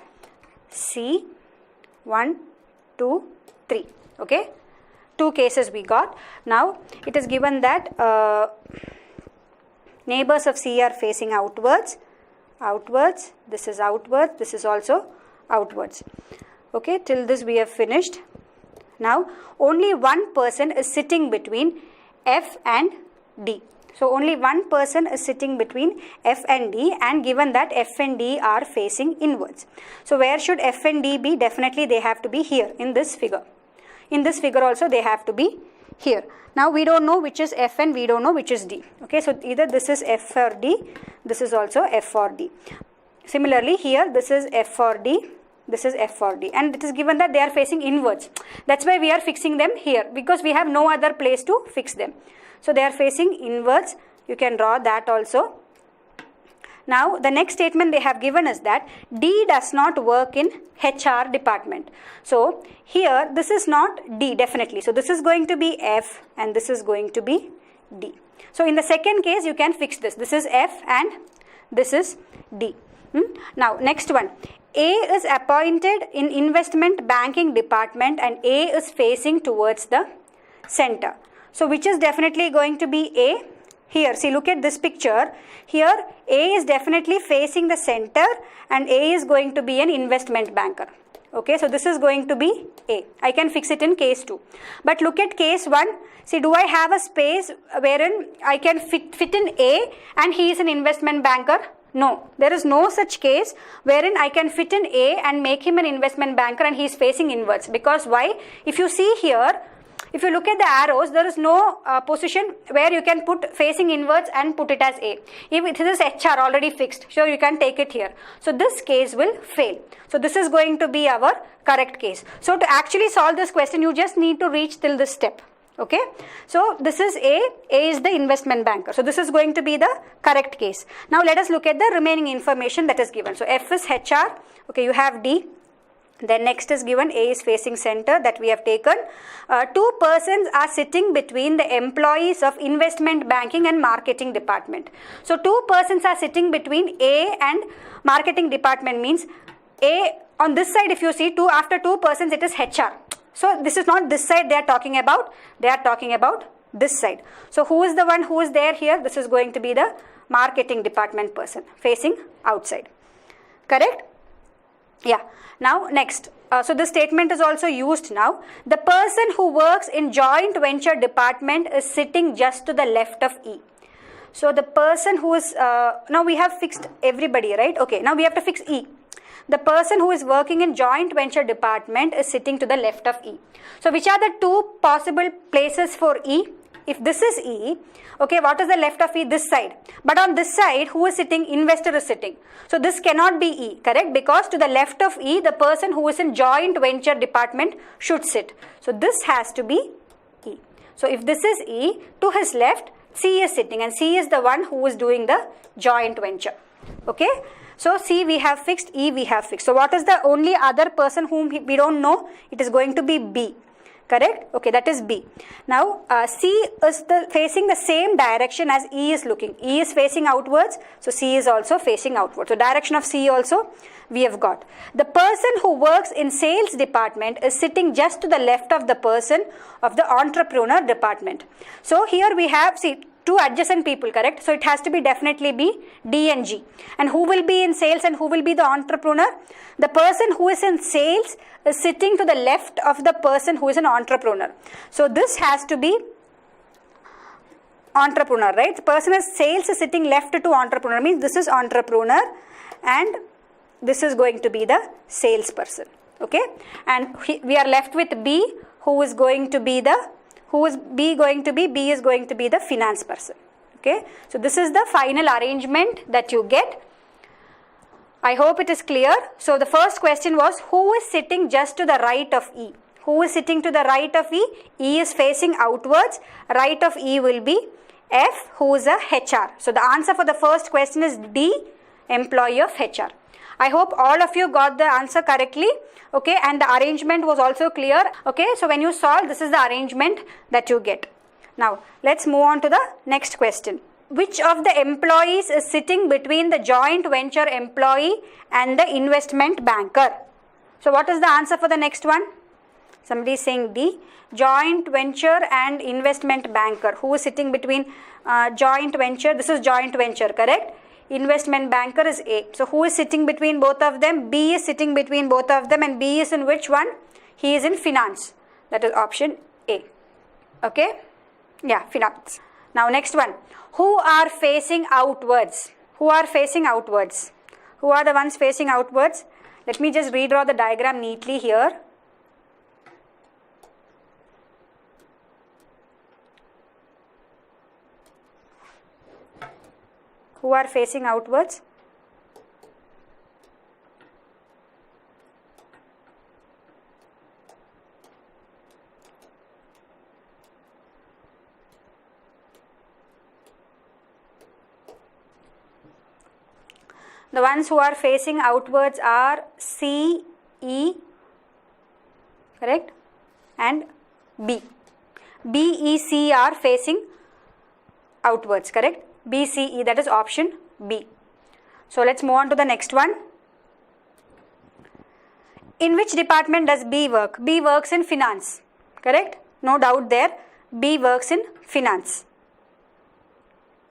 C, 1, 2, 3. Okay. 2 cases we got. Now it is given that neighbors of C are facing outwards. Outwards, this is outwards, this is also outwards. Okay, till this we have finished. Now only one person is sitting between F and D. So only one person is sitting between F and D, and given that F and D are facing inwards. So where should F and D be? Definitely they have to be here in this figure. In this figure also they have to be here. Now we don't know which is F and we don't know which is D. Okay, so either this is F or D, this is also F or D. Similarly here this is F or D, this is F or D, and it is given that they are facing inwards. That's why we are fixing them here, because we have no other place to fix them. So they are facing inwards. You can draw that also. Now the next statement they have given is that D does not work in HR department. So here this is not D definitely. So this is going to be F and this is going to be D. So in the second case you can fix this. This is F and this is D. Now next one. A is appointed in investment banking department and A is facing towards the center. So which is definitely going to be A? Here, see, look at this picture. Here, A is definitely facing the center and A is going to be an investment banker. Okay, so this is going to be A. I can fix it in case 2. But look at case 1. See, do I have a space wherein I can fit in A and he is an investment banker? No, there is no such case wherein I can fit in A and make him an investment banker and he is facing inwards. Because why? If you see here, if you look at the arrows, there is no position where you can put facing inwards and put it as A. If it is HR already fixed, so you can take it here. So this case will fail. So this is going to be our correct case. So to actually solve this question, you just need to reach till this step. Okay, so this is A is the investment banker. So this is going to be the correct case. Now let us look at the remaining information that is given. So F is HR, okay, you have D. Then next is given A is facing center that we have taken. 2 persons are sitting between the employees of investment banking and marketing department. So 2 persons are sitting between A and marketing department means A on this side, if you see after 2 persons it is HR. So this is not this side they are talking about, they are talking about this side. So who is the one who is there here? This is going to be the marketing department person facing outside. Correct? Yeah. Now next, so this statement is also used now. The person who works in joint venture department is sitting just to the left of E. So the person who is, now we have fixed everybody, right? Okay, now we have to fix E. The person who is working in joint venture department is sitting to the left of E. So which are the 2 possible places for E? If this is E, okay, what is the left of E? This side. But on this side, who is sitting? Investor is sitting. So this cannot be E, correct? Because to the left of E, the person who is in joint venture department should sit. So this has to be E. So if this is E, to his left, C is sitting and C is the one who is doing the joint venture. Okay. So C we have fixed, E we have fixed. So what is the only other person whom we don't know? It is going to be B. Correct? Okay, that is B. Now C is facing the same direction as E is looking. E is facing outwards, so C is also facing outwards. So direction of C also we have got. The person who works in sales department is sitting just to the left of the person of the entrepreneur department. So here we have, see, 2 adjacent people, correct? So it has to be definitely be D and G. And who will be in sales and who will be the entrepreneur? The person who is in sales is sitting to the left of the person who is an entrepreneur. So this has to be entrepreneur, right? The person is sales is sitting left to entrepreneur, means this is entrepreneur and this is going to be the salesperson. Okay? And we are left with B, who is going to be the B is going to be the finance person. Okay, so this is the final arrangement that you get. I hope it is clear. So the first question was, who is sitting just to the right of E? Who is sitting to the right of E? E is facing outwards. Right of E will be F, who is a HR. So the answer for the first question is D, employee of HR. I hope all of you got the answer correctly. Okay, and the arrangement was also clear. Okay, so when you solve, this is the arrangement that you get. Now, let's move on to the next question. Which of the employees is sitting between the joint venture employee and the investment banker? So, what is the answer for the next one? Somebody is saying D. Joint venture and investment banker. Who is sitting between joint venture? This is joint venture, correct? Investment banker is A. So who is sitting between both of them? B is sitting between both of them, and B is in which one? He is in finance. That is option A. Okay? Yeah, finance. Now next one. Who are facing outwards? Who are facing outwards? Who are the ones facing outwards? Let me just redraw the diagram neatly here. Who are facing outwards? The ones who are facing outwards are C, E, correct, and B. B, E, C are facing outwards, correct? B, C, E, that is option B. So let's move on to the next one. In which department does B work? B works in finance, correct? No doubt there. B works in finance.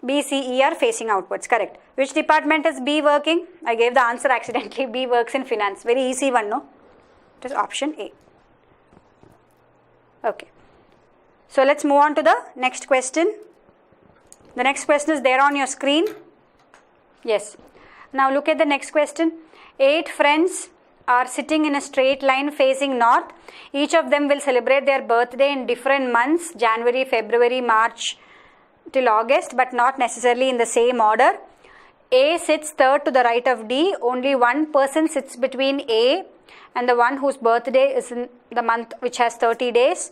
B, C, E are facing outwards, correct? Which department is B working? I gave the answer accidentally. B works in finance. Very easy one, no? It is option A. Okay. So let's move on to the next question. The next question is there on your screen. Yes. Now look at the next question. 8 friends are sitting in a straight line facing north. Each of them will celebrate their birthday in different months, January, February, March till August, but not necessarily in the same order. A sits third to the right of D. Only one person sits between A and the one whose birthday is in the month which has 30 days.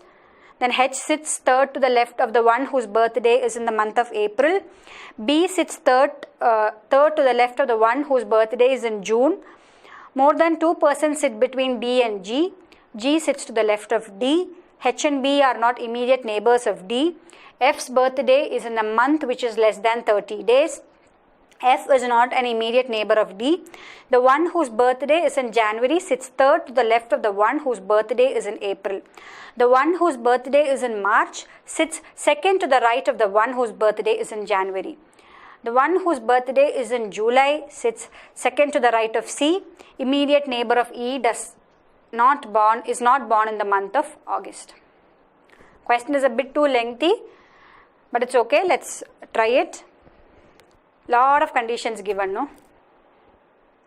Then H sits third to the left of the one whose birthday is in the month of April. B sits third to the left of the one whose birthday is in June. More than 2 persons sit between D and G. G sits to the left of D. H and B are not immediate neighbors of D. F's birthday is in a month which is less than 30 days. F is not an immediate neighbor of D. The one whose birthday is in January sits third to the left of the one whose birthday is in April. The one whose birthday is in March sits second to the right of the one whose birthday is in January. The one whose birthday is in July sits second to the right of C. Immediate neighbor of E is not born in the month of August. Question is a bit too lengthy, but it's okay. Let's try it. Lot of conditions given, no?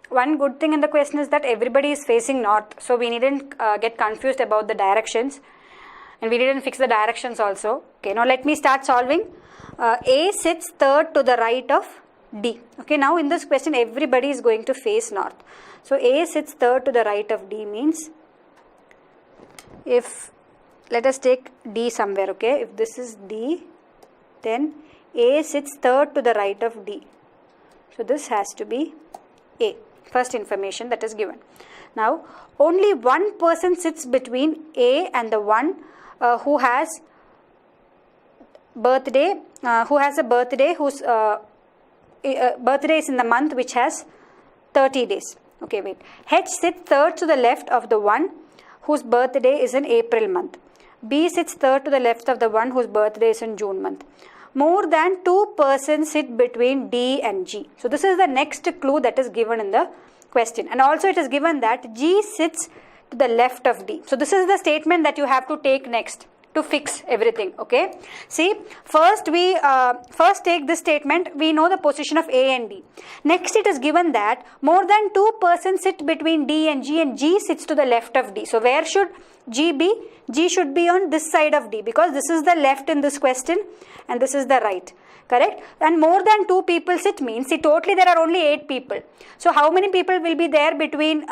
One good thing in the question is that everybody is facing north, so we needn't get confused about the directions, and we didn't fix the directions also. Okay, now let me start solving. A sits third to the right of D. Okay, now in this question everybody is going to face north. So A sits third to the right of D means, if let us take D somewhere, okay, if this is D, then A sits third to the right of D. So this has to be A. First information that is given. Now only one person sits between A and the one who has a birthday whose birthday is in the month which has 30 days. Okay, wait. H sits third to the left of the one whose birthday is in April month. B sits third to the left of the one whose birthday is in June month. More than 2 persons sit between D and G. So this is the next clue that is given in the question. And also it is given that G sits to the left of D. So this is the statement that you have to take next to fix everything. Okay. See, first take this statement. We know the position of A and D. Next it is given that more than 2 persons sit between D and G sits to the left of D. So where should G be? G should be on this side of D, because this is the left in this question and this is the right. Correct? And more than 2 people sit means, see, totally there are only 8 people. So how many people will be there between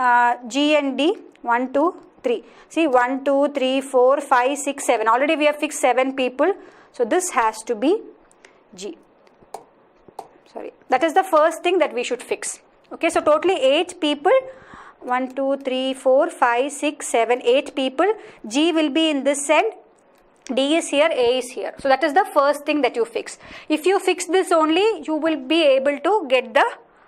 G and D? 1, 2, 3. See, 1, 2, 3, 4, 5, 6, 7. Already we have fixed 7 people. So this has to be G. Sorry. That is the first thing that we should fix. Okay, so totally 8 people. 1, 2, 3, 4, 5, 6, 7, 8 people. G will be in this end. D is here, A is here. So that is the first thing that you fix. If you fix this only, you will be able to get the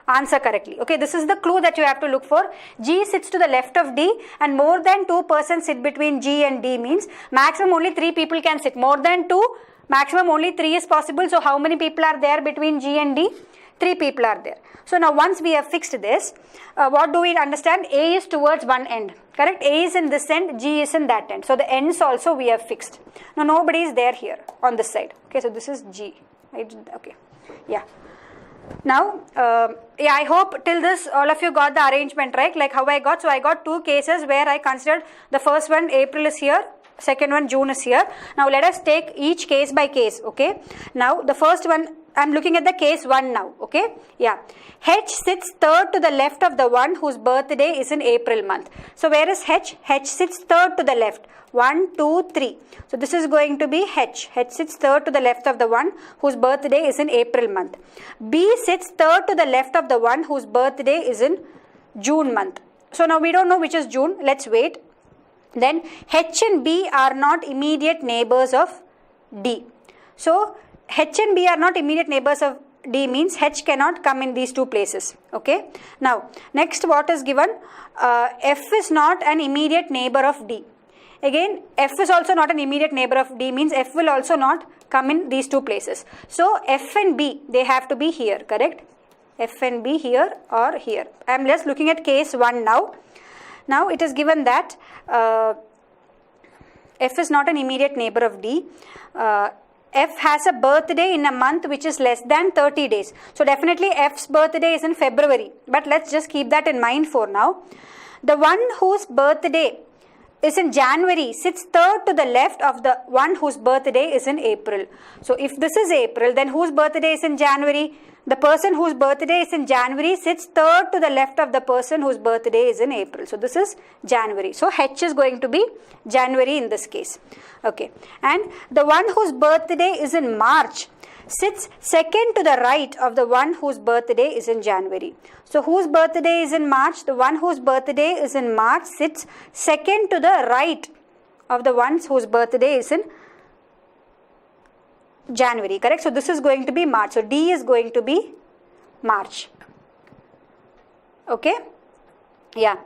answer correctly. Okay, this is the clue that you have to look for. G sits to the left of D and more than 2 persons sit between G and D means maximum only 3 people can sit. More than 2, maximum only 3 is possible. So how many people are there between G and D? 3 people are there. So now once we have fixed this, what do we understand? A is towards one end. Correct? A is in this end, G is in that end. So the ends also we have fixed. Now nobody is there here on this side. Okay, so this is G. Right? Okay. Yeah. Now, I hope till this all of you got the arrangement, right? Like how I got. So I got 2 cases where I considered the first one April is here, second one June is here. Now let us take each case by case. Okay. Now the first one, I am looking at the case 1 now. Okay. Yeah. H sits third to the left of the one whose birthday is in April month. So where is H? H sits third to the left. 1, 2, 3. So this is going to be H. H sits third to the left of the one whose birthday is in April month. B sits third to the left of the one whose birthday is in June month. So now we don't know which is June. Let's wait. Then H and B are not immediate neighbors of D. So H and B are not immediate neighbors of D means H cannot come in these 2 places. Okay. Now next what is given? F is not an immediate neighbor of D. Again, F is also not an immediate neighbor of D means F will also not come in these 2 places. So F and B, they have to be here, correct? F and B here or here. I am just looking at case 1 now. Now it is given that F is not an immediate neighbor of D. F has a birthday in a month which is less than 30 days. So definitely F's birthday is in February. But let's just keep that in mind for now. The one whose birthday is in January sits third to the left of the one whose birthday is in April. So if this is April, then whose birthday is in January? The person whose birthday is in January sits third to the left of the person whose birthday is in April. So this is January. So H is going to be January in this case. Okay. And the one whose birthday is in March sits second to the right of the one whose birthday is in January. So whose birthday is in March? The one whose birthday is in March sits second to the right of the ones whose birthday is in January, correct? So this is going to be March. So D is going to be March. Okay? Yeah.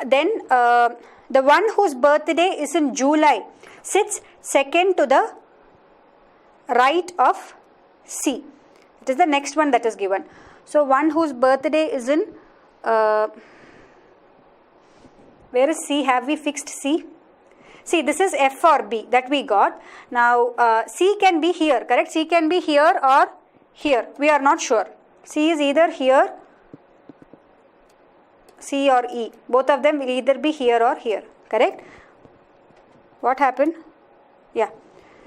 Then the one whose birthday is in July sits second to the right of C. It is the next one that is given. So one whose birthday is in, where is C? Have we fixed C? See, this is F or B that we got. Now, C can be here, correct? C can be here or here. We are not sure. C is either here, C or E. Both of them will either be here or here, correct? What happened? Yeah.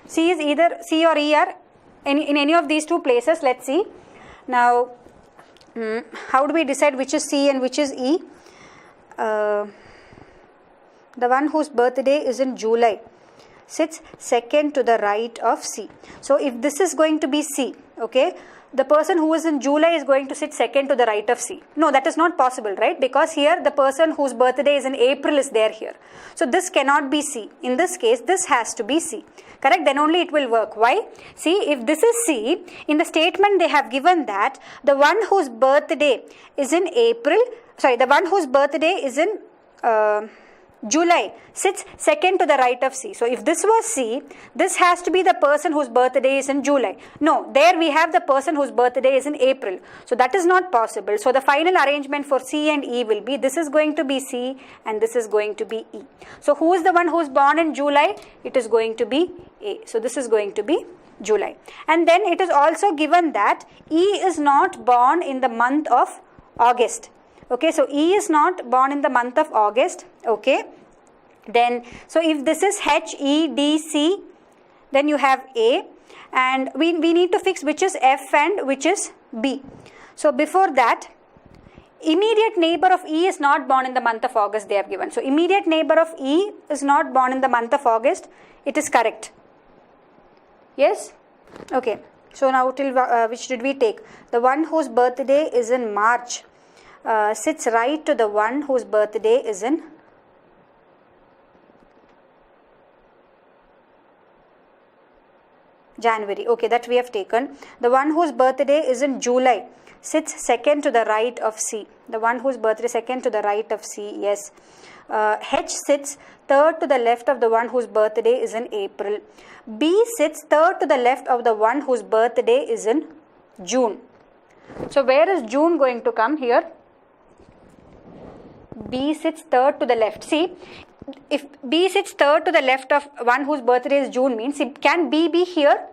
C is either C or E are in any of these two places. Let's see. Now, how do we decide which is C and which is E? The one whose birthday is in July sits second to the right of C. So if this is going to be C, okay, the person who is in July is going to sit second to the right of C. No, that is not possible, right? Because here the person whose birthday is in April is there here. So this cannot be C. In this case, this has to be C. Correct? Then only it will work. Why? See, if this is C, in the statement they have given that the one whose birthday is in April, sorry, the one whose birthday is in July sits second to the right of C. So if this was C, this has to be the person whose birthday is in July. No, there we have the person whose birthday is in April. So that is not possible. So the final arrangement for C and E will be, this is going to be C and this is going to be E. So who is the one who is born in July? It is going to be A. So this is going to be July. And then it is also given that E is not born in the month of August. Okay, so E is not born in the month of August. Okay, then so if this is H, E, D, C, then you have A, and we need to fix which is F and which is B. So before that, immediate neighbor of E is not born in the month of August, they have given. So immediate neighbor of E is not born in the month of August. It is correct. Yes? Okay. So now till which did we take? The one whose birthday is in March sits right to the one whose birthday is in January. Okay, that we have taken. The one whose birthday is in July sits second to the right of C. The one whose birthday is second to the right of C, yes. H sits third to the left of the one whose birthday is in April. B sits third to the left of the one whose birthday is in June. So where is June going to come here? B sits third to the left. See, if B sits third to the left of one whose birthday is June means, can B be here?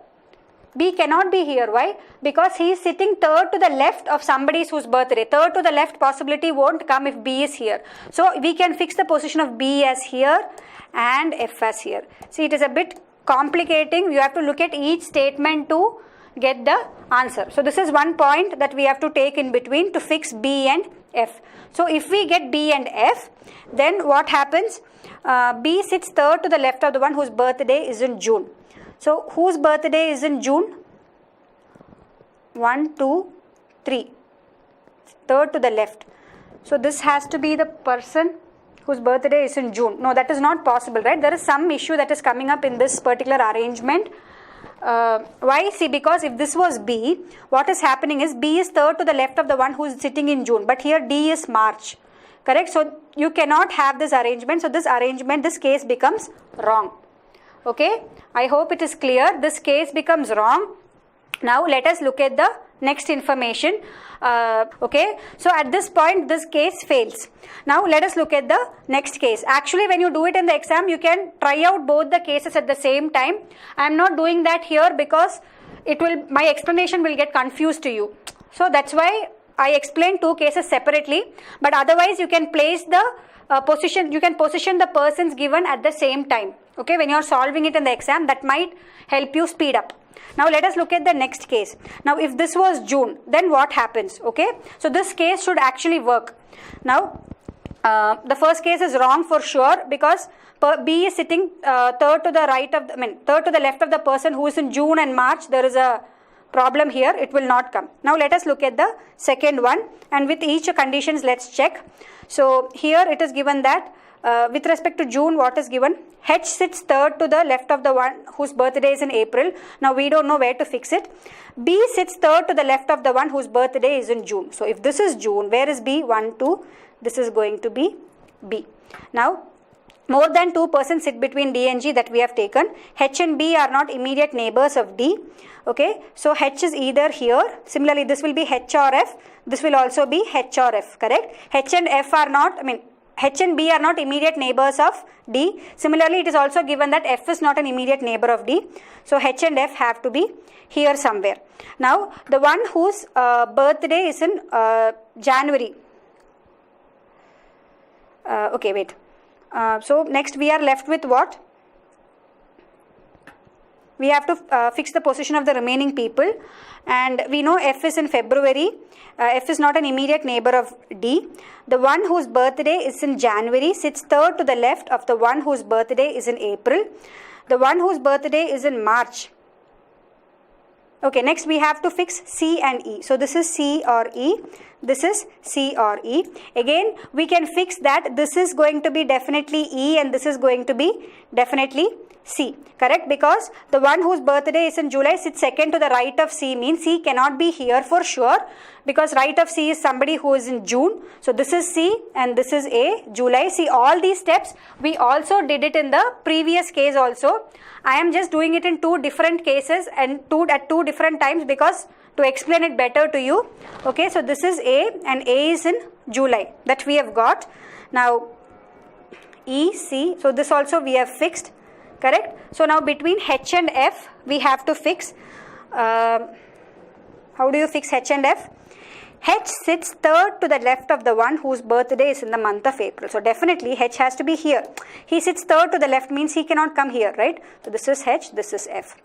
B cannot be here. Why? Because he is sitting third to the left of somebody whose birthday. Third to the left possibility won't come if B is here. So we can fix the position of B as here and F as here. See, it is a bit complicating. You have to look at each statement to get the answer. So this is one point that we have to take in between to fix B and F. So if we get B and F, then what happens? B sits third to the left of the one whose birthday is in June. So whose birthday is in June? 1, 2, 3. Third to the left. So this has to be the person whose birthday is in June. No, that is not possible, right? There is some issue that is coming up in this particular arrangement. Why? See, because if this was B, what is happening is B is third to the left of the one who is sitting in June, but here D is March, correct? So you cannot have this arrangement. So this arrangement, this case becomes wrong. Okay, I hope it is clear. This case becomes wrong. Now let us look at the next information. Okay, so at this point this case fails. Now let us look at the next case. Actually, when you do it in the exam, you can try out both the cases at the same time. I am not doing that here because my explanation will get confused to you. So that's why I explained two cases separately, but otherwise you can place the position the persons given at the same time. Okay, when you are solving it in the exam, that might help you speed up. Now let us look at the next case. Now if this was June, then what happens? Okay, so this case should actually work. Now the first case is wrong for sure, because B is sitting third to the left of the person who is in June and March. There is a problem here, it will not come. Now let us look at the second one, and with each conditions let's check. So here it is given that with respect to June, what is given? H sits third to the left of the one whose birthday is in April. Now we don't know where to fix it. B sits third to the left of the one whose birthday is in June. So if this is June, where is B? 1, 2. This is going to be B. Now more than 2 persons sit between D and G that we have taken. H and B are not immediate neighbors of D. Okay, so H is either here. Similarly, this will be H or F. This will also be H or F, correct? H and B are not immediate neighbors of D. Similarly, it is also given that F is not an immediate neighbor of D. So H and F have to be here somewhere. Now, the one whose birthday is in January. Okay, wait. So next we are left with what? We have to fix the position of the remaining people, and we know F is in February. F is not an immediate neighbor of D. The one whose birthday is in January sits third to the left of the one whose birthday is in April. The one whose birthday is in March. Okay, next we have to fix C and E. So this is C or E. This is C or E. Again, we can fix that this is going to be definitely E and this is going to be definitely C, correct? Because the one whose birthday is in July sits second to the right of C, means C cannot be here for sure, because right of C is somebody who is in June. So this is C and this is A, July. See, all these steps we also did it in the previous case also. I am just doing it in 2 different cases and at 2 different times, because to explain it better to you. Okay, so this is A and A is in July, that we have got. Now E, C, so this also we have fixed, correct? So now between H and F we have to fix. How do you fix H and F? H sits third to the left of the one whose birthday is in the month of April. So definitely H has to be here. He sits third to the left means he cannot come here, right? So this is H, this is F.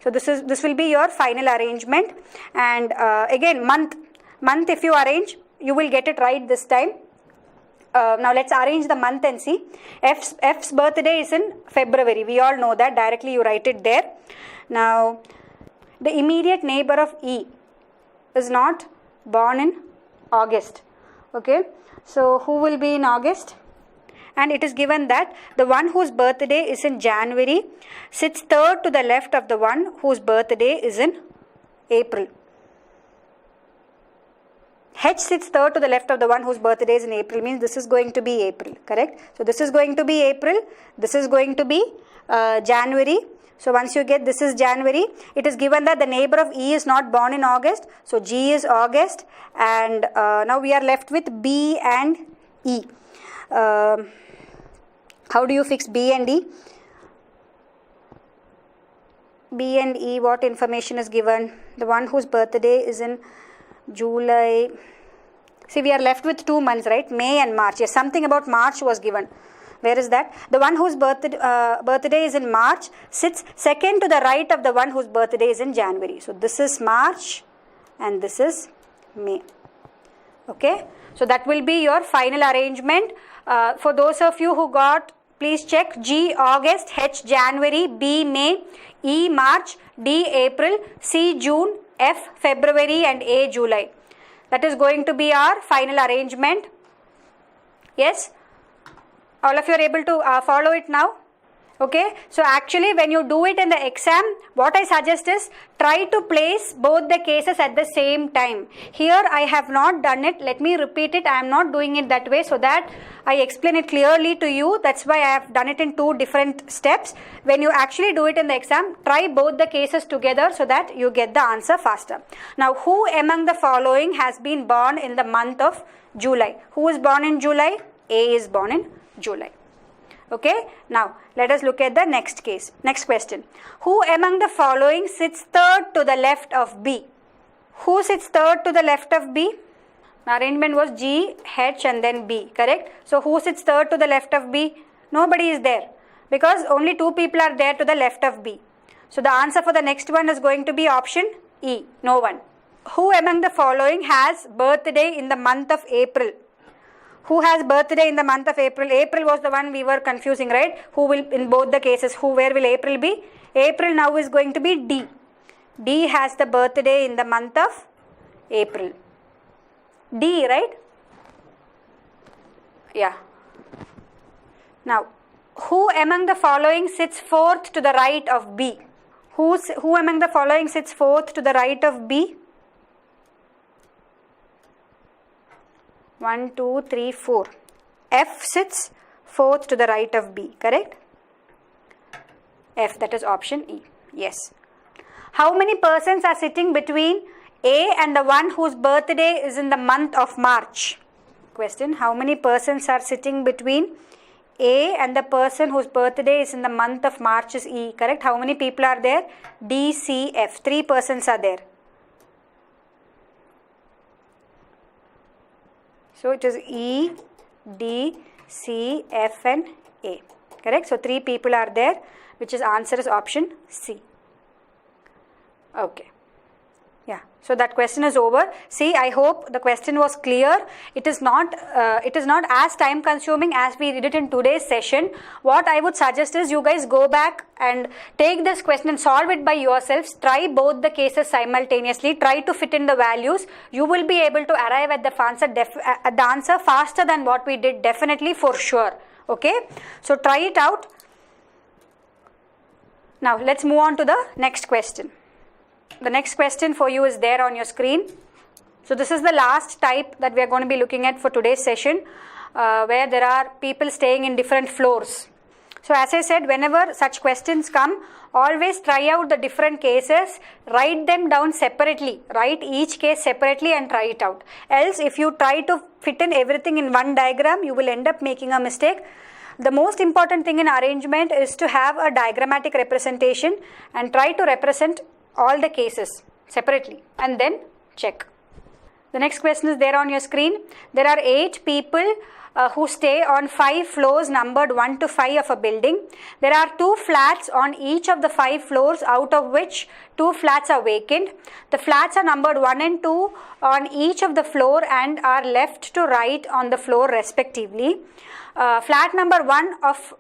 So this will be your final arrangement. And again, month if you arrange, you will get it right this time. Now let's arrange the month and see. F's birthday is in February. We all know that. Directly you write it there. Now the immediate neighbor of E is not born in August. Okay, so who will be in August? And it is given that the one whose birthday is in January sits third to the left of the one whose birthday is in April. H sits third to the left of the one whose birthday is in April, means this is going to be April, correct? So this is going to be April, this is going to be January. So once you get this is January, it is given that the neighbor of E is not born in August. So G is August, and now we are left with B and E. How do you fix B and E? B and E, what information is given? The one whose birthday is in July. See, we are left with 2 months, right? May and March. Yes, something about March was given. Where is that? The one whose birthday is in March sits second to the right of the one whose birthday is in January. So this is March and this is May. Okay. So that will be your final arrangement. For those of you who got, please check G August, H January, B May, E March, D April, C June, F February and A July. That is going to be our final arrangement. Yes? All of you are able to follow it now? Okay, so actually when you do it in the exam, what I suggest is try to place both the cases at the same time. Here I have not done it. Let me repeat it. I am not doing it that way so that I explain it clearly to you. That's why I have done it in two different steps. When you actually do it in the exam, try both the cases together so that you get the answer faster. Now, who among the following has been born in the month of July? Who is born in July? A is born in July. Okay, now let us look at the next case. Next question. Who among the following sits third to the left of B? Who sits third to the left of B? The arrangement was G, H and then B, correct? So who sits third to the left of B? Nobody is there because only two people are there to the left of B. So the answer for the next one is going to be option E, no one. Who among the following has birthday in the month of April? Who has birthday in the month of April? April was the one we were confusing, right? Who will, in both the cases, where will April be? April now is going to be D. D has the birthday in the month of April. D, right? Yeah. Now, who among the following sits fourth to the right of B? Who among the following sits fourth to the right of B? 1, 2, 3, 4. F sits fourth to the right of B, correct? F, that is option E. Yes. How many persons are sitting between A and the one whose birthday is in the month of March? Question. How many persons are sitting between A and the person whose birthday is in the month of March is E, correct? How many people are there? D, C, F. 3 persons are there. So it is E, D, C, F and A, correct? So 3 people are there, which is answer is option C. Okay. Yeah. So that question is over. See, I hope the question was clear. It is not as time consuming as we did it in today's session. What I would suggest is you guys go back and take this question and solve it by yourselves. Try both the cases simultaneously. Try to fit in the values. You will be able to arrive at the answer faster than what we did, definitely, for sure. Okay. So try it out. Now let's move on to the next question. The next question for you is there on your screen. So this is the last type that we are going to be looking at for today's session, where there are people staying in different floors. So as I said, whenever such questions come, always try out the different cases, write them down separately, write each case separately and try it out. Else, if you try to fit in everything in one diagram, you will end up making a mistake. The most important thing in arrangement is to have a diagrammatic representation and try to represent all the cases separately and then check. The next question is there on your screen. There are 8 people who stay on 5 floors numbered 1 to 5 of a building. There are 2 flats on each of the 5 floors, out of which 2 flats are vacant. The flats are numbered 1 and 2 on each of the floor and are left to right on the floor respectively. Flat number 1 of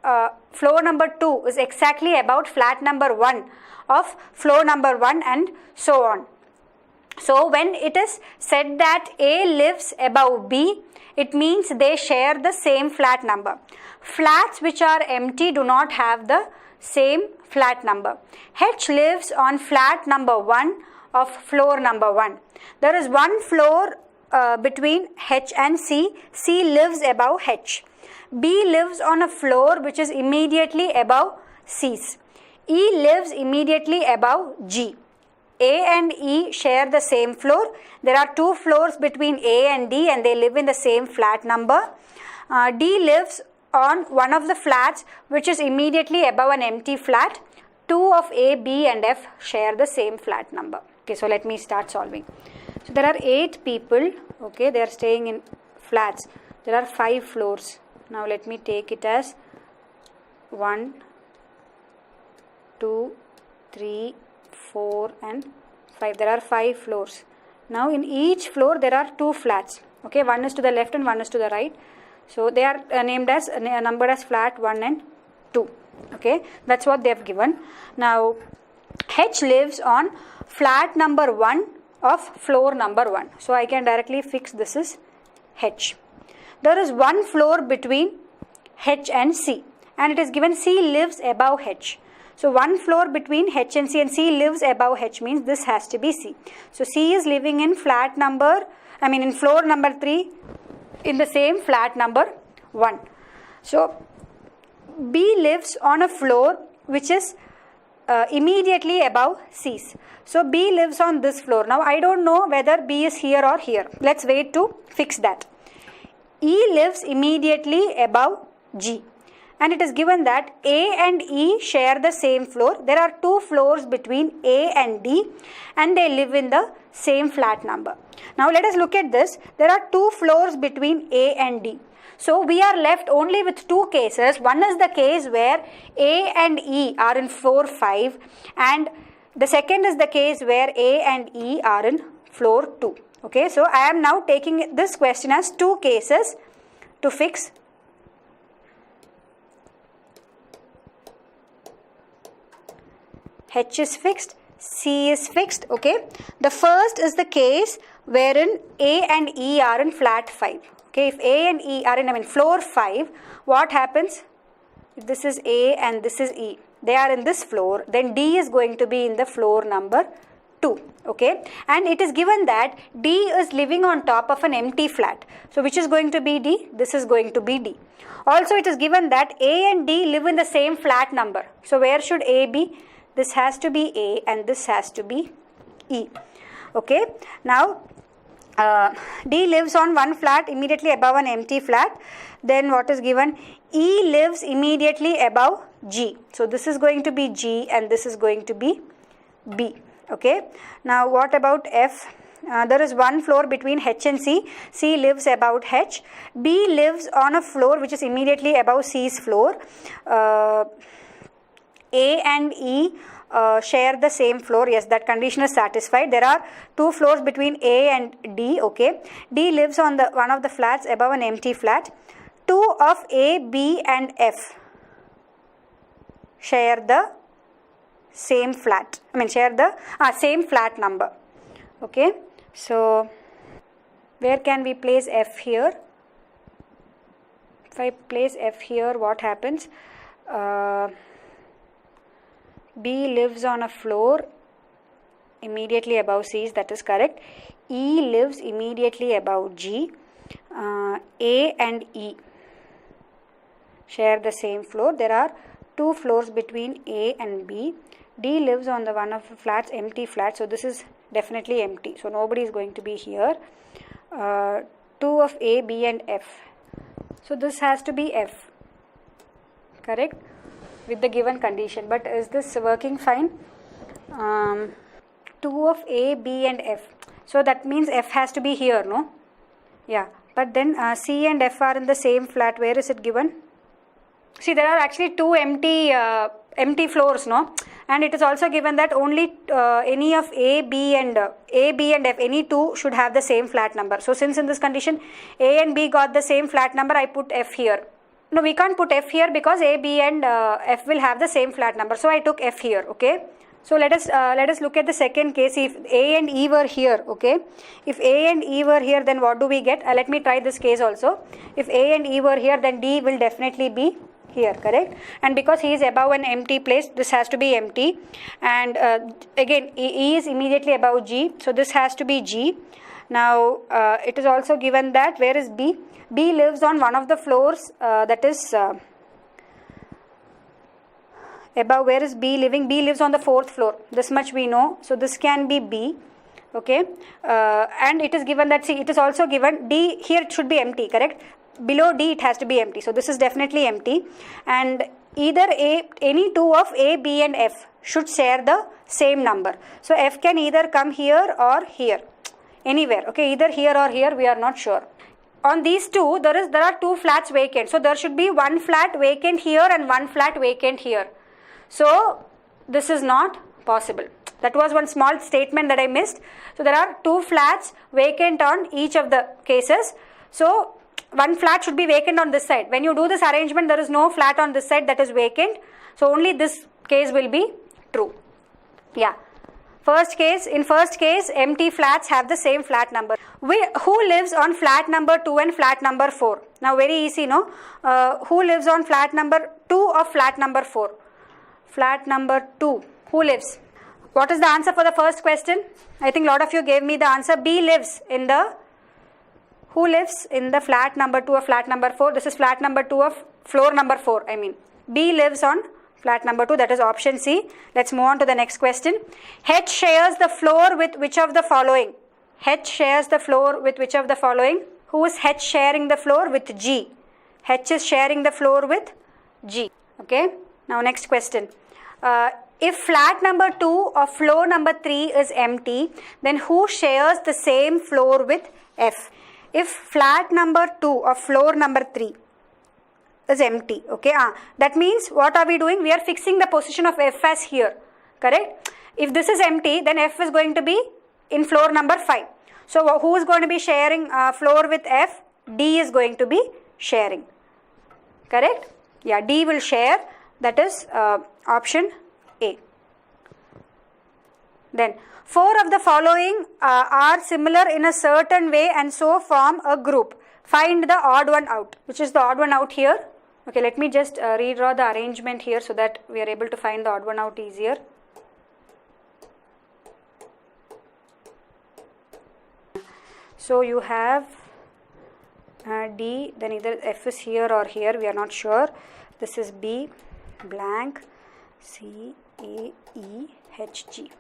floor number 2 is exactly about flat number 1 of floor number 1 and so on. So when it is said that A lives above B, it means they share the same flat number. Flats which are empty do not have the same flat number. H lives on flat number 1 of floor number 1. There is one floor between H and C. C lives above H. B lives on a floor which is immediately above C's. E lives immediately above G. A and E share the same floor. There are 2 floors between A and D and they live in the same flat number. D lives on one of the flats which is immediately above an empty flat. 2 of A, B and F share the same flat number. Okay, so let me start solving. So there are 8 people, okay, they are staying in flats. There are 5 floors. Now let me take it as 1, 2, 3, 4 and 5. There are 5 floors. Now in each floor there are 2 flats. Okay, one is to the left and one is to the right. So they are numbered as flat 1 and 2. Okay, that's what they have given. Now H lives on flat number 1 of floor number 1. So I can directly fix this is H. There is one floor between H and C. and it is given C lives above H. So one floor between H and C, and C lives above H means this has to be C. So C is living in in floor number 3 in the same flat number 1. So B lives on a floor which is immediately above C's. So B lives on this floor. Now I don't know whether B is here or here. Let's wait to fix that. E lives immediately above G. And it is given that A and E share the same floor. There are 2 floors between A and D, and they live in the same flat number. Now let us look at this. There are 2 floors between A and D. So we are left only with 2 cases. One is the case where A and E are in floor 5, and the second is the case where A and E are in floor 2. Okay, so I am now taking this question as 2 cases to fix. H is fixed, C is fixed. Okay, the first is the case wherein A and E are in flat 5. Okay, if A and E are in floor 5, what happens? If this is A and this is E, they are in this floor, then D is going to be in the floor number 2. Okay, and it is given that D is living on top of an empty flat. So which is going to be D? This is going to be D. Also it is given that A and D live in the same flat number. So where should A be? This has to be A and this has to be E. Okay, now D lives on one flat immediately above an empty flat. Then what is given? E lives immediately above G. So this is going to be G and this is going to be B. Okay, now what about F? There is one floor between H and C. C lives above H. B lives on a floor which is immediately above C's floor. A and E share the same floor. Yes, that condition is satisfied. There are 2 floors between A and D. Okay, D lives on one of the flats above an empty flat. 2 of A, B and F share the same flat. Share the same flat number. Okay, so where can we place F here? If I place F here, what happens? B lives on a floor immediately above C's, that is correct. E lives immediately above G. A and E share the same floor. There are 2 floors between A and B. D lives on the one of the flats, empty flat. So this is definitely empty. So nobody is going to be here. 2 of A, B and F. So this has to be F. Correct? With the given condition. But is this working fine? 2 of A, B and F. So that means F has to be here, no? Yeah. But then C and F are in the same flat. Where is it given? See, there are actually 2 empty floors, no? And it is also given that only any of A, B and F, any 2 should have the same flat number. So since in this condition A and B got the same flat number, I put F here. No, we can't put F here because A, B and F will have the same flat number. So I took F here. Okay. So let us look at the second case. If A and E were here, okay. If A and E were here, then what do we get? Let me try this case also. If A and E were here, then D will definitely be here, correct? And because he is above an empty place, this has to be empty. And again, E is immediately above G, so this has to be G. Now it is also given that where is B? B lives on one of the floors that is above. Where is B living? B lives on the 4th floor. This much we know. So this can be B. Okay. And it is given that, see, it is also given D here, it should be empty, correct? Below D it has to be empty. So this is definitely empty. And either any 2 of A, B and F should share the same number. So F can either come here or here. Anywhere. Okay. Either here or here, we are not sure. On these 2, there are 2 flats vacant. So there should be 1 flat vacant here and 1 flat vacant here. So this is not possible. That was one small statement that I missed. So there are 2 flats vacant on each of the cases. So 1 flat should be vacant on this side. When you do this arrangement, there is no flat on this side that is vacant. So only this case will be true. Yeah. In first case, empty flats have the same flat number. Who lives on flat number 2 and flat number 4? Now very easy, no? Who lives on flat number 2 of flat number 4? Flat number 2. Who lives? What is the answer for the first question? I think a lot of you gave me the answer. B lives in the... Who lives in the flat number 2 of flat number 4? This is flat number 2 of floor number 4, I mean. B lives on flat number 2, that is option C. Let's move on to the next question. H shares the floor with which of the following? H shares the floor with which of the following? Who is H sharing the floor? With G. H is sharing the floor with G. Okay. Now next question. If flat number 2 of floor number 3 is empty, then who shares the same floor with F? If flat number 2 of floor number 3 is empty, okay, that means what are we doing? We are fixing the position of F as here, correct? If this is empty, then F is going to be in floor number 5. So who is going to be sharing floor with F? D is going to be sharing, correct? Yeah, D will share, that is option A. Then 4 of the following are similar in a certain way and so form a group. Find the odd one out. Which is the odd one out here? Okay, let me just redraw the arrangement here so that we are able to find the odd one out easier. So you have D, then either F is here or here, we are not sure. This is B, blank, C, A, E, H, G.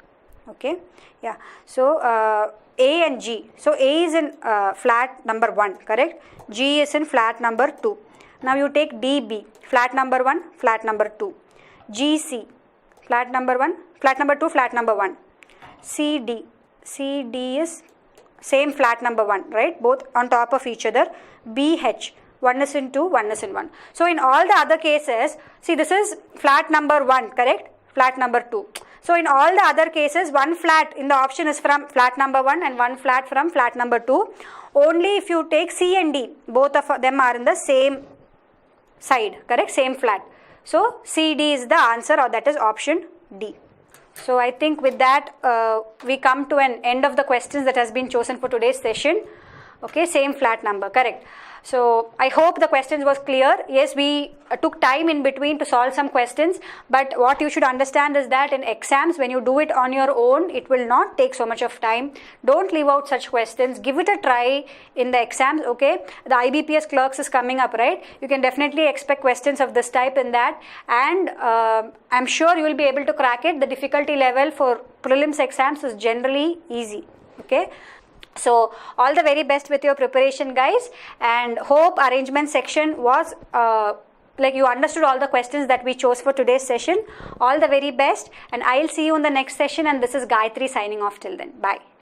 Okay, yeah. So A and G. So A is in flat number 1, correct? G is in flat number 2. Now you take DB, flat number 1, flat number 2. GC, flat number 1, flat number 2, flat number 1. CD, CD is same flat number 1, right? Both on top of each other. BH, 1 is in 2, 1 is in 1. So in all the other cases, see this is flat number 1, correct? Flat number 2. So in all the other cases, one flat in the option is from flat number 1 and one flat from flat number 2. Only if you take C and D, both of them are in the same side, correct? Same flat. So CD is the answer, or that is option D. So I think with that we come to an end of the questions that has been chosen for today's session. Okay, same flat number, correct. So I hope the questions was clear. Yes, we took time in between to solve some questions, but what you should understand is that in exams, when you do it on your own, it will not take so much of time. Don't leave out such questions. Give it a try in the exams, okay? The IBPS clerks is coming up, right? You can definitely expect questions of this type in that, and I'm sure you will be able to crack it. The difficulty level for prelims exams is generally easy, okay? So all the very best with your preparation, guys, and hope arrangement section was like you understood all the questions that we chose for today's session. All the very best, and I'll see you in the next session, and this is Gayatri signing off till then. Bye.